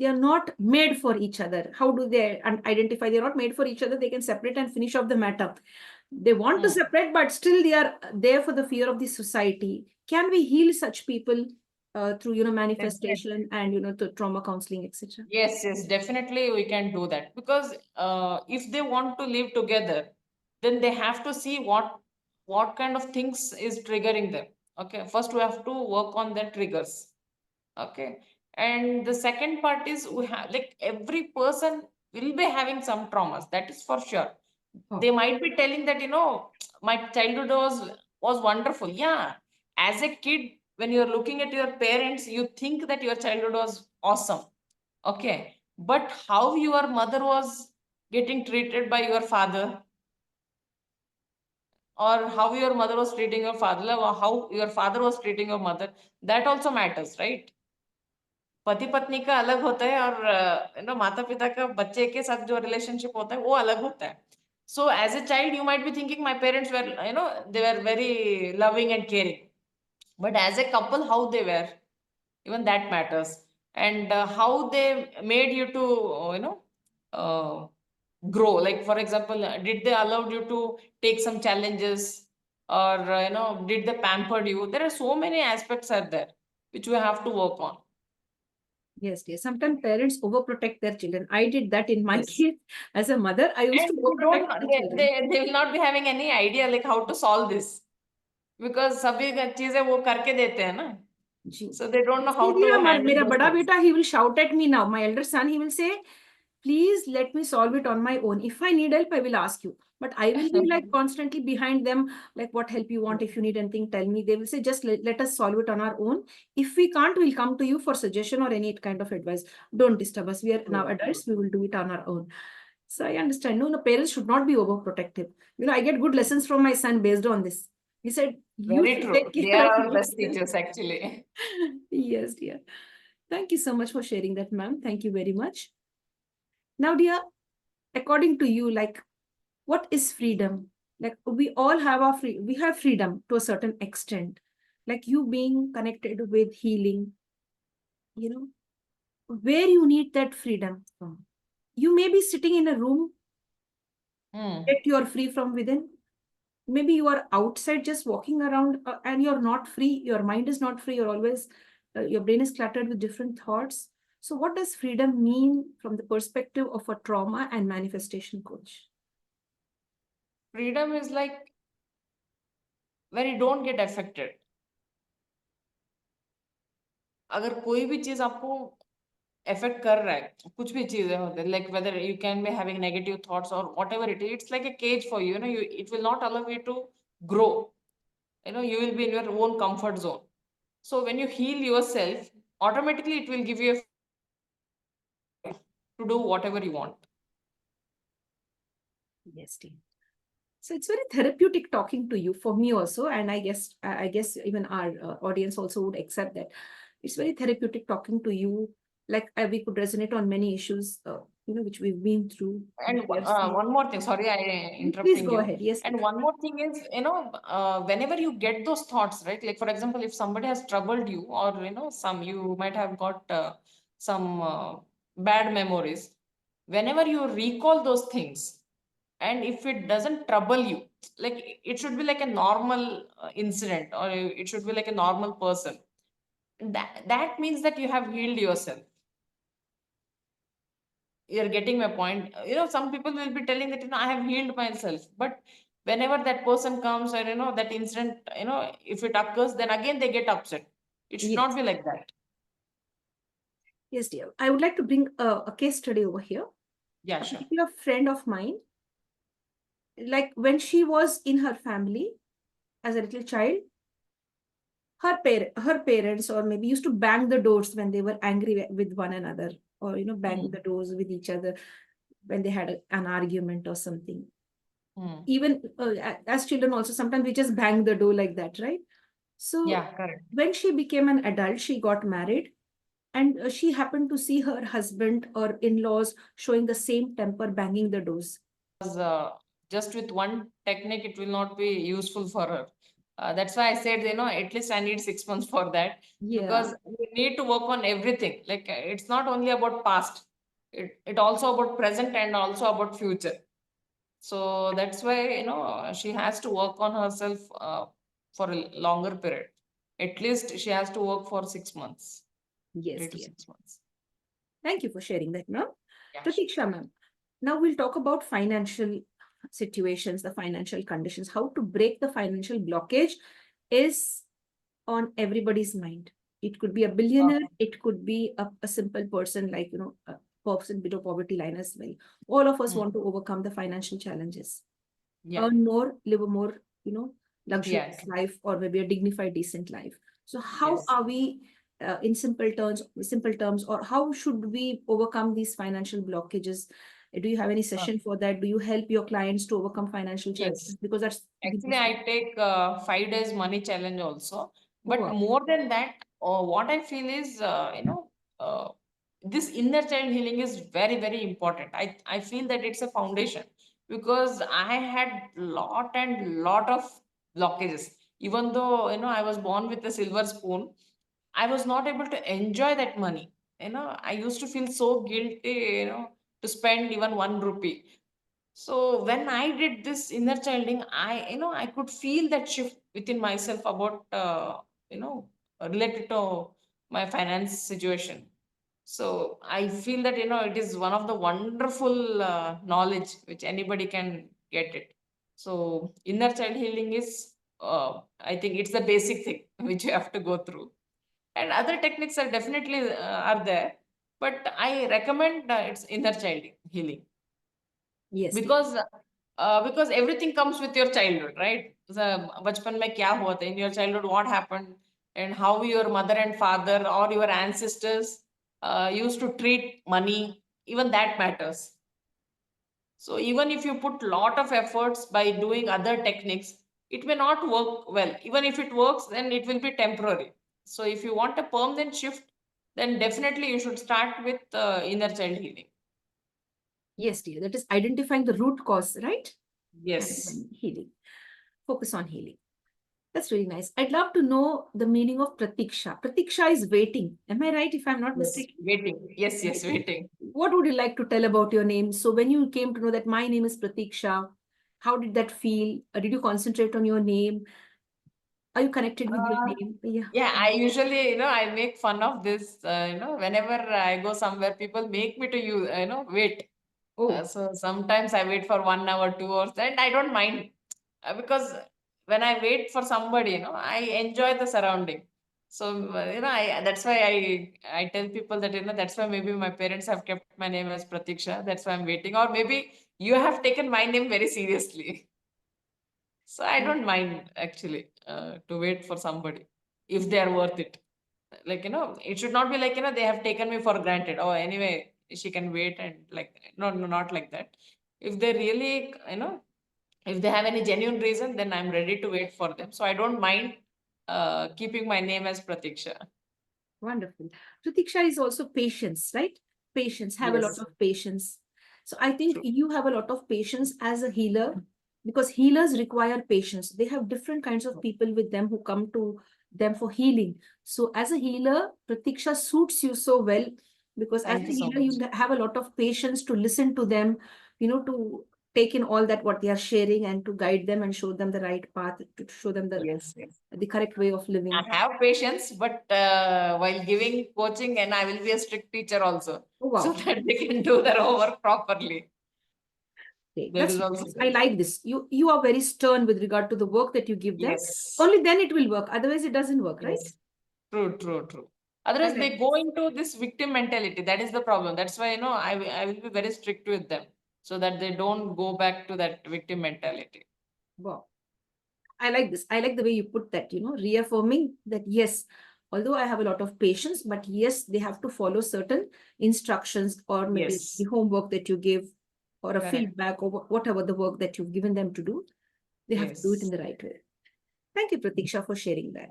are not made for each other. How do they identify they're not made for each other? They can separate and finish off the matter. They want to hmm. separate, but still they are there for the fear of the society. Can we heal such people through Definitely. manifestation and the trauma counseling, etc.? Yes, yes, definitely we can do that because if they want to live together, then they have to see what kind of things is triggering them. Okay, first we have to work on the triggers. Okay, and the second part is we have like every person will be having some traumas. That is for sure. They might be telling that my childhood was wonderful. Yeah, as a kid, when you're looking at your parents, you think that your childhood was awesome. Okay. But how your mother was getting treated by your father, or how your mother was treating your father, or how your father was treating your mother, that also matters, right? पति पत्नी का अलग होता है और माता पिता का बच्चे के साथ जो रिलेशनशिप होता है वो अलग होता है. So as a child you might be thinking my parents were they were very loving and caring, but as a couple how they were, even that matters. And how they made you to uh, grow, like for example, did they allowed you to take some challenges, or did they pampered you? There are so many aspects are there which we have to work on. Yes, yes. Sometimes parents overprotect their children. I did that in my Yes. case as a mother. I used And to they don't overprotect my they, children. they will not be having any idea like how to solve this, because सभी चीजें वो करके देते हैं ना, जी. so they don't know how See, to दिया, handle मेरा those बड़ा things. बेटा, he will shout at me now. My elder son, he will say, please let me solve it on my own. If I need help, I will ask you. But I will be like constantly behind them, like what help you want. If you need anything, tell me. They will say, just let us solve it on our own. If we can't, we'll come to you for suggestion or any kind of advice. Don't disturb us. We are now adults. We will do it on our own. So I understand. No, no, parents should not be overprotective. I get good lessons from my son based on this. He said, you Very should true. take They care are of our best yourself. teachers, actually. Yes, dear. Thank you so much for sharing that, ma'am. Thank you very much. Now, dear, according to you, like, what is freedom? Like, we all have we have freedom to a certain extent. Like you being connected with healing, you know, where you need that freedom from. You may be sitting in a room, Hmm. yet you are free from within. Maybe you are outside just walking around and you're not free. Your mind is not free. You're always, your brain is cluttered with different thoughts. So, what does freedom mean from the perspective of a trauma and manifestation coach? Freedom is like when you don't get affected. अगर कोई भी चीज आपको affect कर रहा है, कुछ भी चीजें होते हैं, like whether you can be having negative thoughts or whatever it is, it's like a cage for you. It will not allow you to grow. You will be in your own comfort zone. So when you heal yourself, automatically it will give you a to do whatever you want. Yes, dear. So it's very therapeutic talking to you for me also, and I guess even our audience also would accept that it's very therapeutic talking to you. Like we could resonate on many issues, which we've been through, And we have seen. one more thing, sorry, I Please interrupting go you. ahead. Yes, And one more thing is, whenever you get those thoughts, right? Like for example, if somebody has troubled you, or some you might have got some bad memories. Whenever you recall those things, and if it doesn't trouble you, like it should be like a normal incident, or it should be like a normal person. That means that you have healed yourself. You're getting my point. Some people will be telling that I have healed myself, but whenever that person comes, or that incident, if it occurs, then again they get upset. It should not yes, be like that. yes, dear. I would like to bring a case study over here. Yeah, A sure. particular friend of mine, like when she was in her family as a little child, her parents or maybe used to bang the doors when they were angry with one another, or bang Hmm. the doors with each other. when they had an argument or something. Hmm. Even as children also, sometimes we just bang the door like that, right? So Yeah, correct. when she became an adult, she got married, and she happened to see her husband or in-laws showing the same temper, banging the doors. Because just with one technique, it will not be useful for her. That's why I said, at least I need 6 months for that, Yeah. because we need to work on everything. Like it's not only about past, it also about present and also about future. So that's why, she has to work on herself for a longer period. At least she has to work for 6 months, Yes, three to dear. 6 months. Thank you for sharing that, ma'am. Yeah, sure. Pratiksha, ma'am. Now we'll talk about financial situations, the financial conditions. How to break the financial blockage is on everybody's mind. It could be a billionaire, it could be a simple person like, a person below poverty line as well. All of us Hmm. want to overcome the financial challenges, Yeah. earn more, live a more, luxurious Yeah. life, or maybe a dignified, decent life. So how Yes. are we, in simple terms, or how should we overcome these financial blockages? Do you have any Uh, session for that? Do you help your clients to overcome financial yes. challenges? Because that's the Actually, most. I take 5 days money challenge also. Oh, But wow. more than that, what I feel is, this inner child healing is very, very important. I feel that it's a foundation, because I had lot of blockages. Even though, I was born with a silver spoon, I was not able to enjoy that money. I used to feel so guilty, to spend even 1 rupee. So when I did this inner childing, I could feel that shift within myself about, related to my finance situation. So I feel that, it is one of the wonderful knowledge which anybody can get it. So inner child healing is, I think it's the basic thing which you have to go through. And other techniques are definitely are there, but I recommend it's inner child healing, Yes, dear. because everything comes with your childhood, right? So bachpan mein kya hua tha, in your childhood what happened, and how your mother and father or your ancestors used to treat money, even that matters. So even if you put lot of efforts by doing other techniques, it may not work well. Even if it works, then it will be temporary. So if you want a permanent shift, then definitely you should start with inner child healing. Yes, dear. That is identifying the root cause, right? And Yes. then healing. Focus on healing. That's really nice. I'd love to know the meaning of Pratiksha. Pratiksha is waiting. Am I right if I'm not Yes, mistaken? waiting. Yes, Right? yes, waiting. What would you like to tell about your name? So when you came to know that my name is Pratiksha, how did that feel? Did you concentrate on your name? Are you connected with your Uh, name? Yeah. yeah, I usually, I make fun of this. Whenever I go somewhere, people make me to wait. Oh, So sometimes I wait for 1 hour, 2 hours, and I don't mind, because when I wait for somebody, I enjoy the surrounding. So I that's why I tell people that, that's why maybe my parents have kept my name as Pratiksha. That's why I'm waiting, or maybe you have taken my name very seriously. So I don't mind actually to wait for somebody if they are worth it. Like, it should not be like, they have taken me for granted. Oh, anyway, she can wait, and like, no, no, not like that. If they really, if they have any genuine reason, then I'm ready to wait for them. So I don't mind keeping my name as Pratiksha. wonderful. Pratiksha is also patience, right? Patience, have a lot Yes, of patience. So I think true. you have a lot of patience as a healer, because healers require patience. They have different kinds of people with them who come to them for healing. So as a healer, Pratiksha suits you so well, because as Thank a you so healer, much. you have a lot of patience to listen to them, to take in all that what they are sharing, and to guide them and show them the right path, to show them Yes, yes. the correct way of I living. have patience, but while giving coaching, and I will be a strict teacher also, Oh, so wow. that they can do their homework properly. Okay, That that's is also nice. I there. like this. You are very stern with regard to the work that you give them. Yes, Only then it will work. Otherwise, it doesn't work, right? yes. True, true, true. I Otherwise, like they go this. into this victim mentality. That is the problem. That's why, I will be very strict with them, so that they don't go back to that victim mentality. Wow. I like this. I like the way you put that, reaffirming that yes, although I have a lot of patience, but yes, they have to follow certain instructions, or maybe the Yes. homework that you give. or a Correct. feedback or whatever the work that you've given them to do, they have to do it in Yes. the right way. Thank you, Prateeksha, for sharing that.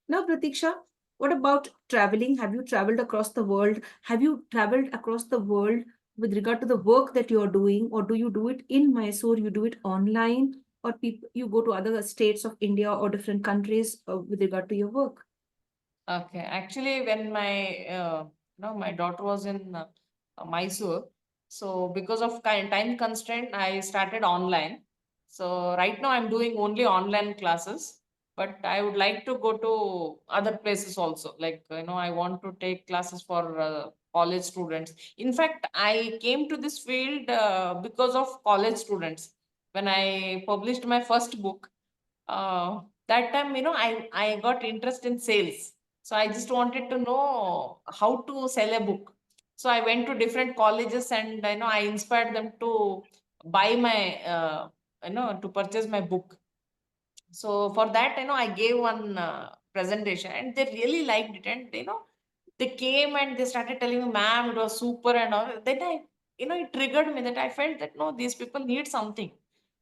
Now, Prateeksha, what about traveling? Have you traveled across the world? Have you traveled across the world with regard to the work that you are doing, or do you do it in Mysore? You do it online, or you go to other states of India or different countries with regard to your work? Okay. Actually, when my daughter was in Mysore, so because of time constraint, I started online. So right now I'm doing only online classes, but I would like to go to other places also. Like, I want to take classes for college students. In fact, I came to this field because of college students. When I published my first book, uh, that time, I got interest in sales. So I just wanted to know how to sell a book. So I went to different colleges, and I inspired them to buy my to purchase my book. So for that, I gave one presentation, and they really liked it. And they came and they started telling me, "Ma'am, it was super," and all. Then it triggered me that I felt that no, these people need something.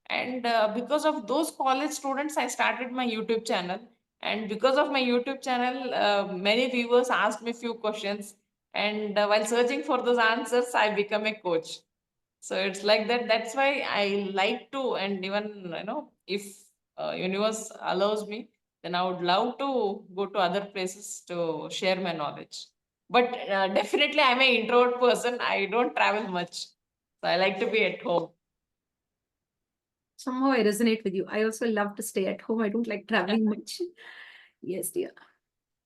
And because of those college students, I started my YouTube channel. And because of my YouTube channel, many viewers asked me few questions. And while searching for those answers, I become a coach. So it's like that. That's why I like to, and even if universe allows me, then I would love to go to other places to share my knowledge. But definitely, I'm an introvert person. I don't travel much, so I like to be at home. Somehow I resonate with you. I also love to stay at home. I don't like traveling much. Yes, dear.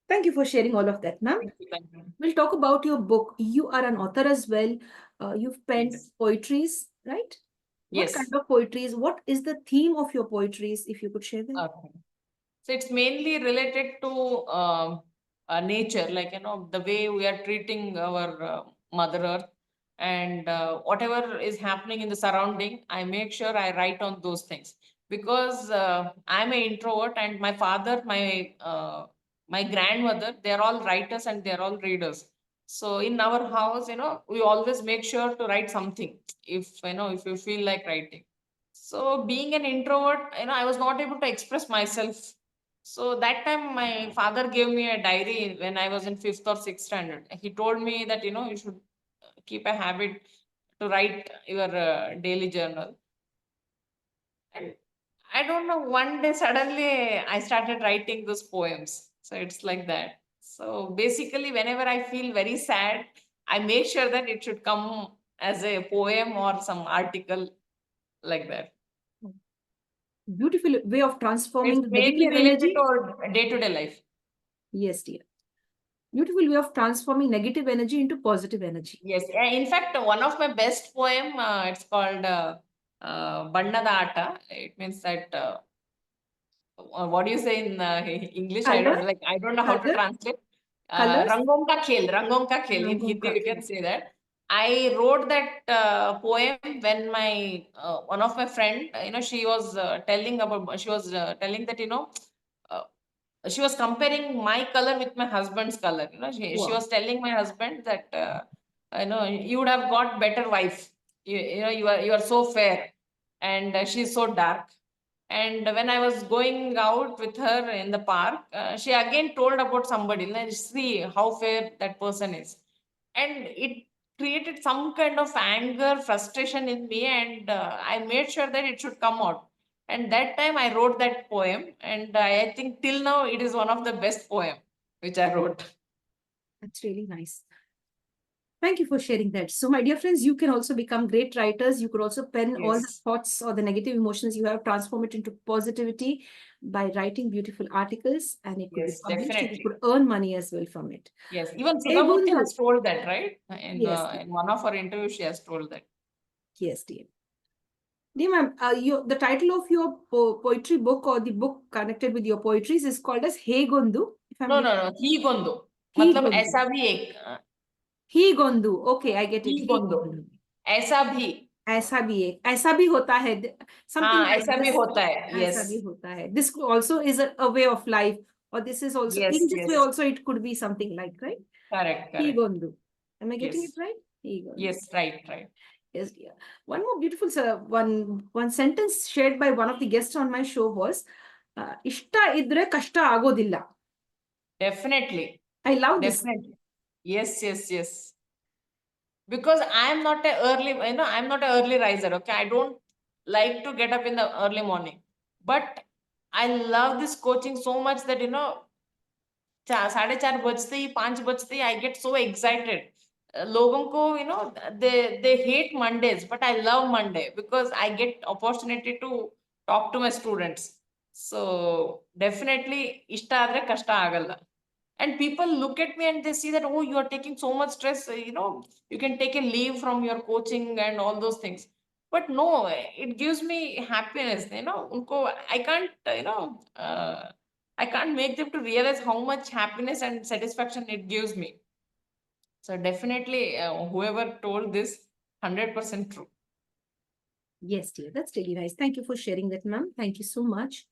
Thank you for sharing all of that. Now, Thank you, thank you. we'll talk about your book. You are an author as well. You've penned Yes. poetries, right? What kind Yes. of poetries? What is the theme of your poetries, if you could share them? Okay. So it's mainly related to nature, like the way we are treating our Mother Earth, and whatever is happening in the surrounding. I make sure I write on those things because I'm an introvert, and my father, my grandmother, they're all writers and they're all readers. So in our house, we always make sure to write something if you feel like writing. So being an introvert, I was not able to express myself. So that time my father gave me a diary when I was in fifth or sixth standard. He told me that, you should keep a habit to write your daily journal. And I don't know, one day suddenly I started writing those poems. So it's like that. So basically, whenever I feel very sad, I make sure that it should come as a poem or some article like that. Beautiful way of It's transforming mainly negative related to energy. our day-to-day life. Yes, dear. Beautiful way of transforming negative energy into positive energy. Yes. In fact, one of my best poem, it's called Bannada Ata. It means that what do you say in English? I Color, don't like. I don't know how to color, translate. colors, Rangom ka khel. In rangom Hindi, ka we can khel. say that. I wrote that poem when my one of my friend, she was telling about. She was telling that uh, she was comparing my color with my husband's color. She Wow, was telling my husband that you would have got better wife. You are so fair, and she's so dark. And when I was going out with her in the park, she again told about somebody. Let's see how fair that person is, and it created some kind of anger, frustration in me, and I made sure that it should come out. And that time I wrote that poem, and I think till now it is one of the best poem which I wrote. that's really nice. Thank you for sharing that. So, my dear friends, you can also become great writers. You could also pen all the Yes. thoughts or the negative emotions you have, transform it into positivity by writing beautiful articles, and it could be Yes, published and you definitely. could earn money as well from it. Yes, even Hey, Sudhamurti Bundu. has told that, right? Yes, In one of her interviews, she has told that. yes, dear. Dear ma'am, the title of your poetry book or the book connected with your poetries is called as Hey Gondu. If I'm No, getting no, no. He Gondu. He मतलब Gondu. ऐसा भी एक He Gondu. Okay, I get he it. He गोंदो Gondu. ऐसा भी ऐसा भी एक ऐसा भी होता है something हाँ like ऐसा भी this. होता है ऐसा यस भी होता है. This also is a way of life, or this is also yes in this way yes also it could be something like, right? Correct He correct Gondu. Am I getting yes it right? He Gondu. Yes right right Yes, dear. One more beautiful one sentence shared by one of the guests on my show was, "Ishta idre kashta agodilla." Definitely. I love this. Definitely. Yes, yes, yes. Because I'm not a early, I'm not an early riser. Okay. I don't like to get up in the early morning. But I love this coaching so much that, 4:30 बजते ही 5 बजते ही I get so excited. लोगों को they hate Mondays, but I love Monday because I get opportunity to talk to my students. So definitely ಇಷ್ಟ ಆದ್ರೆ ಕಷ್ಟ ಆಗಲ್ಲ. And people look at me and they see that, oh, you are taking so much stress, you can take a leave from your coaching and all those things. But no, it gives me happiness, unko I can't I can't make them to realize how much happiness and satisfaction it gives me. So definitely, whoever told this, 100% true. Yes, dear. That's really nice. Thank you for sharing that, ma'am. Thank you so much.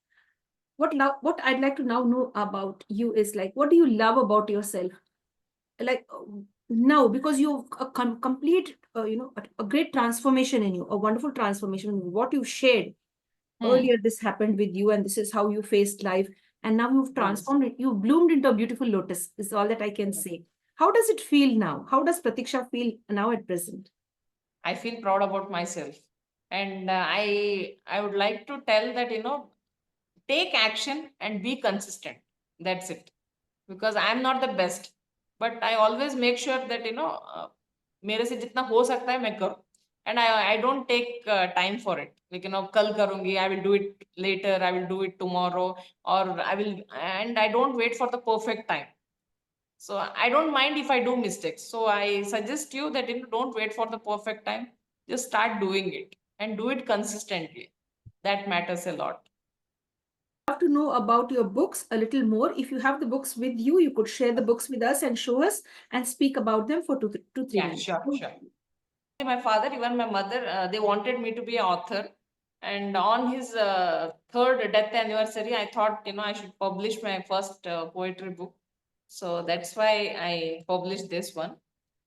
What I'd like to now know about you is, like, what do you love about yourself? Like, now, because you've a complete, a great transformation in you, a wonderful transformation in you. What you shared Hmm. earlier, this happened with you, and this is how you faced life, and now you've Yes. transformed it. You've bloomed into a beautiful lotus. Is all that I can say. How does it feel now? How does Pratiksha feel now at present? I feel proud about myself. And I would like to tell that, take action and be consistent. That's it. Because I'm not the best, but I always make sure that, मेरे से जितना हो सकता है मैं करूं. And I don't take time for it. Like, कल करूंगी, I will do it later, I will do it tomorrow, or I will, and I don't wait for the perfect time. So I don't mind if I do mistakes. So I suggest you that, don't wait for the perfect time. Just start doing it and do it consistently. That matters a lot. Love to know about your books a little more. If you have the books with you, you could share the books with us and show us and speak about them for 3 Yeah, minutes. sure, sure. My father, even my mother, they wanted me to be an author. And on his third death anniversary, I thought, I should publish my first poetry book. So that's why I published this one.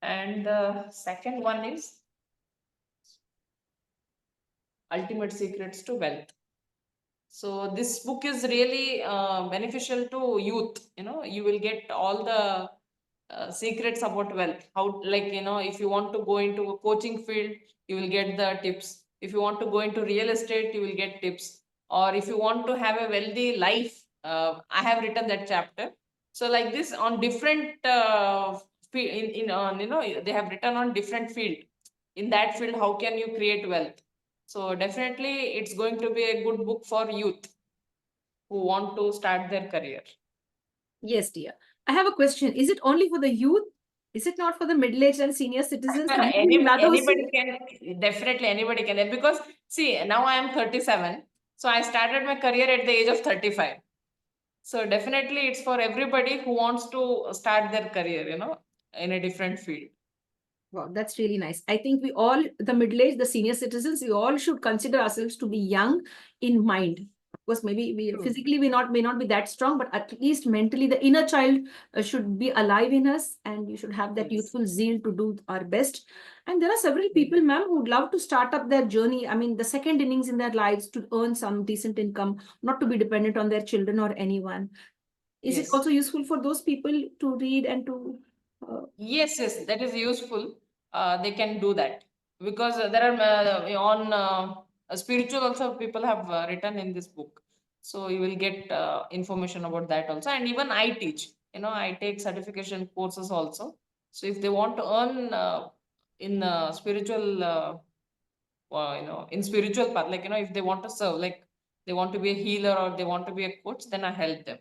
And the second one is Ultimate Secrets to Wealth. So this book is really beneficial to youth. You will get all the secrets about wealth. How, like, if you want to go into a coaching field, you will get the tips. If you want to go into real estate, you will get tips. Or if you want to have a wealthy life, I have written that chapter. So like this on different in on, they have written on different field. In that field, how can you create wealth? So definitely, it's going to be a good book for youth who want to start their career. Yes, dear. I have a question. Is it only for the youth? Is it not for the middle-aged and senior citizens? Have you been others? Anybody can, definitely anybody can, because see, now I am 37, so I started my career at the age of 35. So definitely it's for everybody who wants to start their career, in a different field. Wow, that's really nice. I think we all, the middle-aged, the senior citizens, we all should consider ourselves to be young in mind. Of course, maybe we True. physically we not may not be that strong, but at least mentally, the inner child should be alive in us, and we should have that Yes. youthful zeal to do our best. And there are several people, ma'am, who would love to start up their journey. I mean, the second innings in their lives, to earn some decent income, not to be dependent on their children or anyone. Is it Yes. also useful for those people to read and to Yes, yes, that is useful. They can do that because there are on spiritual also people have written in this book. So you will get information about that also. And even I teach, I take certification courses also. So if they want to earn in spiritual, in spiritual path, like, if they want to serve, like they want to be a healer or they want to be a coach, then I help them.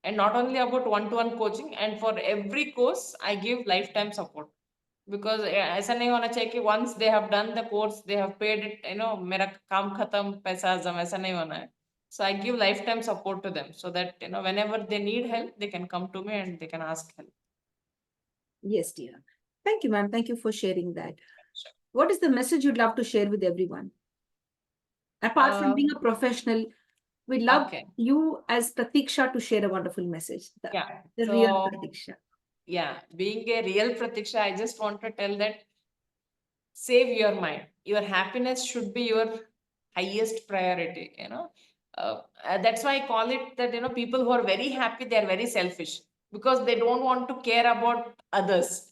And not only about one-to-one coaching, and for every course I give lifetime support, because ऐसा नहीं होना चाहिए कि once they have done the course, they have paid it, मेरा काम खत्म पैसा हजम, ऐसा नहीं होना है. So I give lifetime support to them, so that, whenever they need help, they can come to me and they can ask help. Yes, dear. Thank you, ma'am. Thank you for sharing that. Sure. What is the message you'd love to share with everyone? Apart from being a professional, we'd love Okay. you as Pratiksha to share a wonderful message. Yeah. The real So Pratiksha. yeah, being a real Pratiksha, I just want to tell that save your mind. Your happiness should be your highest priority, that's why I call it that, people who are very happy, they are very selfish, because they don't want to care about others.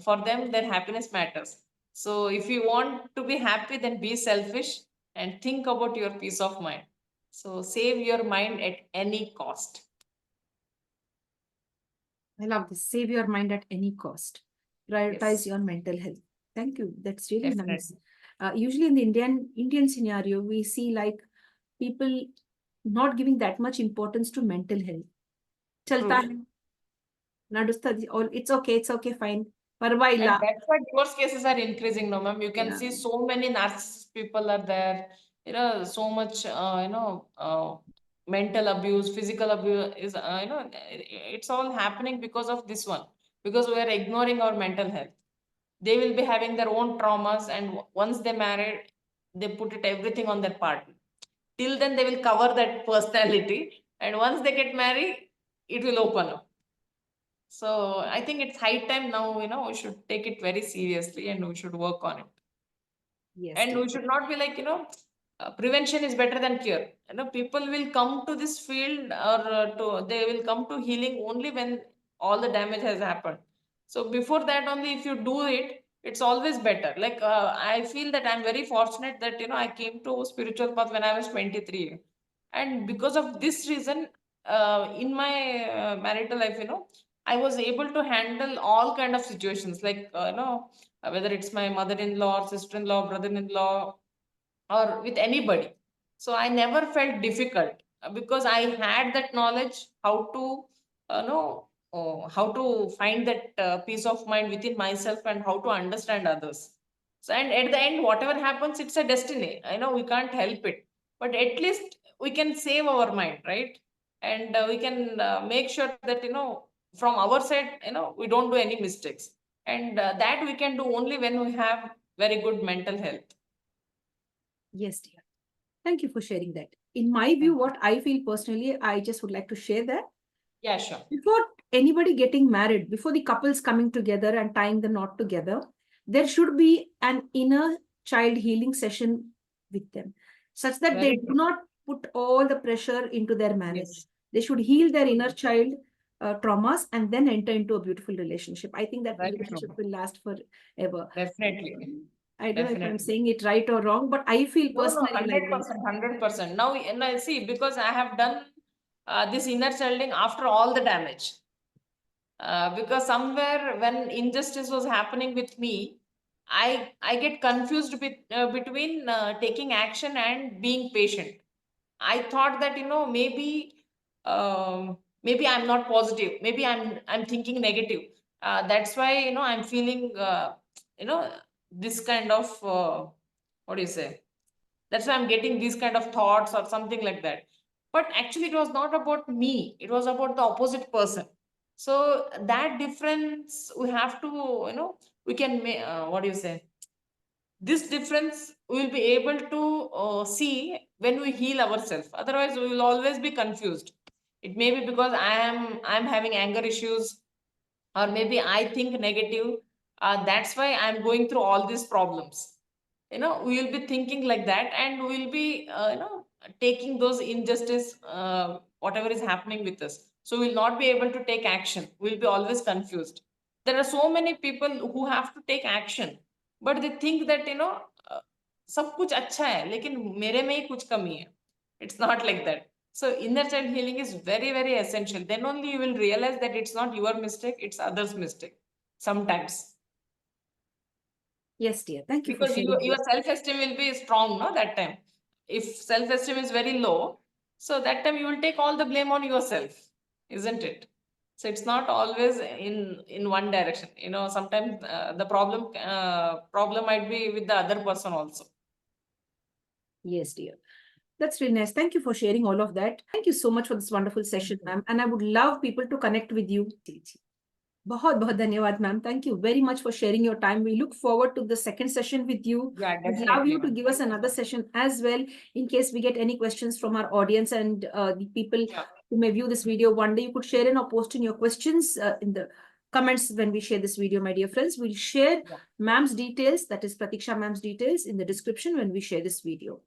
For them, their happiness matters. So if you want to be happy, then be selfish and think about your peace of mind. So save your mind at any cost. I love this. Save your mind at any cost. Prioritize Yes, your mental health. Thank you. That's really definitely. nice. Usually in the Indian scenario, we see like people not giving that much importance to mental health. Chalta True. hai, nadusta, or it's okay, fine. And Parvailla. that's why divorce cases are increasing, no, ma'am. You can Yeah. see so many narcissist people are there. So much, mental abuse, physical abuse is, it's all happening because of this one. Because we are ignoring our mental health. They will be having their own traumas, and once they married, they put it everything on their partner. Till then, they will cover that personality, and once they get married, it will open up. So I think it's high time now, we should take it very seriously and we should work on it. Yes, And dear. we should not be like, prevention is better than cure. People will come to this field, or they will come to healing only when all the damage has happened. So before that only, if you do it, it's always better. Like, I feel that I'm very fortunate that, I came to spiritual path when I was 23. And because of this reason, in my marital life, I was able to handle all kind of situations, like, whether it's my mother-in-law, sister-in-law, brother-in-law, or with anybody. So I never felt difficult, because I had that knowledge how to, know how to find that peace of mind within myself and how to understand others. So, and at the end, whatever happens, it's a destiny. I know we can't help it, but at least we can save our mind, right? And we can make sure that, from our side, we don't do any mistakes, and that we can do only when we have very good mental health. Yes, dear. Thank you for sharing that. In my view, Thank you. what I feel personally, I just would like to share that Yeah, sure. before anybody getting married, before the couples coming together and tying the knot together, there should be an inner child healing session with them, such that they Very do true. not put all the pressure into their marriage. Yes. They should heal their inner child traumas and then enter into a beautiful relationship. I think that Very true. relationship will last forever. Definitely. I don't know if I'm Definitely. saying it right or wrong, but I feel No, no, personally like that. 100%, 100%. Now, and I see, because I have done this inner childing after all the damage. Because somewhere when injustice was happening with me, I get confused between taking action and being patient. I thought that, maybe I'm not positive. Maybe I'm thinking negative. That's why, I'm feeling you know this kind of what do you say? That's why I'm getting these kind of thoughts or something like that. But actually, it was not about me. It was about the opposite person. So that difference we have to, we can make. What do you say? This difference we will be able to see when we heal ourselves. Otherwise, we will always be confused. It may be because I'm having anger issues, or maybe I think negative. That's why I'm going through all these problems. We will be thinking like that, and we will be taking those injustice, whatever is happening with us. So we'll not be able to take action. We'll be always confused. There are so many people who have to take action, but they think that uh, सब कुछ अच्छा है लेकिन मेरे में ही कुछ कमी है. It's not like that. So inner child healing is very, very essential. Then only you will realize that it's not your mistake, it's others' mistake sometimes. Yes, dear. Thank you for Because sharing your this. self-esteem will be strong, no, that time. If self-esteem is very low, so that time you will take all the blame on yourself, isn't it? So it's not always in one direction. Sometimes the problem might be with the other person also. Yes, dear. That's really nice. Thank you for sharing all of that. Thank you so much for this wonderful session, ma'am. And I would love people to connect with you. बहुत बहुत धन्यवाद, ma'am. Thank you very much for sharing your time. We look forward to the second session with you. Yeah, We'd love definitely, you to ma'am. give us another session as well in case we get any questions from our audience and the people Yeah. who may view this video one day. You could share in or post in your questions in the comments when we share this video, my dear friends. We'll share Yeah. ma'am's details, that is Prateeksha ma'am's details, in the description when we share this video.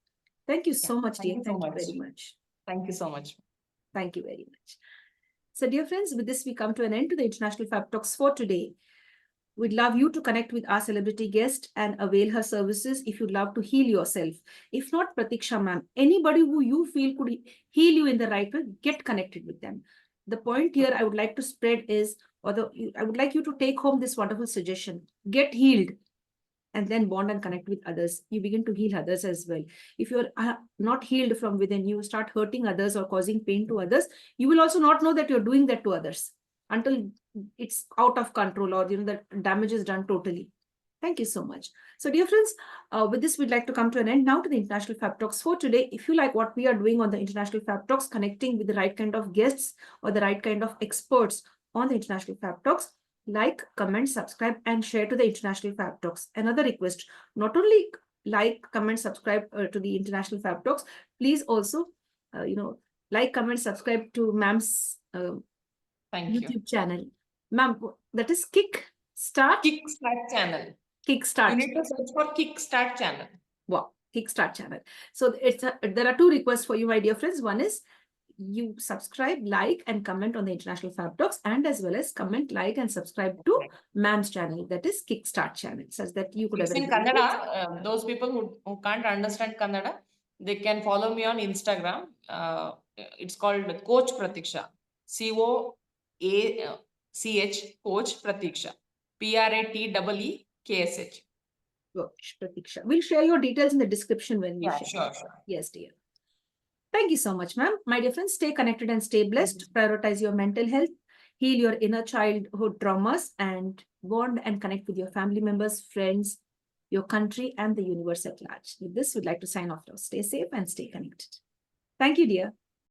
Thank you so much, Thank dear. you so Thank you much. very much. Thank you so much. Thank you very much. So, dear friends, with this, we come to an end to the International Fab Talks for today. We'd love you to connect with our celebrity guest and avail her services if you'd love to heal yourself. If not, Prateeksha ma'am, anybody who you feel could heal you in the right way, get connected with them. The point here I would like to spread is, I would like you to take home this wonderful suggestion. Get healed and then bond and connect with others. You begin to heal others as well. If you're not healed from within, you start hurting others or causing pain to others, you will also not know that you're doing that to others until it's out of control, or the damage is done totally. Thank you so much. So, dear friends, with this, we'd like to come to an end now to the International Fab Talks for today. If you like what we are doing on the International Fab Talks, connecting with the right kind of guests or the right kind of experts on the International Fab Talks, like, comment, subscribe, and share to the International Fab Talks. Another request, not only like, comment, subscribe to the International Fab Talks, please also, like, comment, subscribe to ma'am's YouTube channel. Ma'am, that is Kickstart channel. Kickstart. You need to search for Kickstart channel. Wow, Kickstart channel. So there are two requests for you, my dear friends. One is you subscribe, like, and comment on the International Fab Talks, and as well as comment, like, and subscribe to ma'am's channel, that is Kickstart channel, such that you could It's in Kannada. Those people who can't understand Kannada, they can follow me on Instagram. It's called Coach Prateeksha. COACH Coach Prateeksha. PRATEEKSH. Prateeksha. We'll share your details in the description when we share. Sure. Yes, dear. Thank you so much, ma'am. My dear friends, stay connected and stay blessed. Prioritize your mental health, heal your inner childhood traumas, and bond and connect with your family members, friends, your country, and the universe at large. With this, we'd like to sign off now. Stay safe and stay connected. Thank you, dear.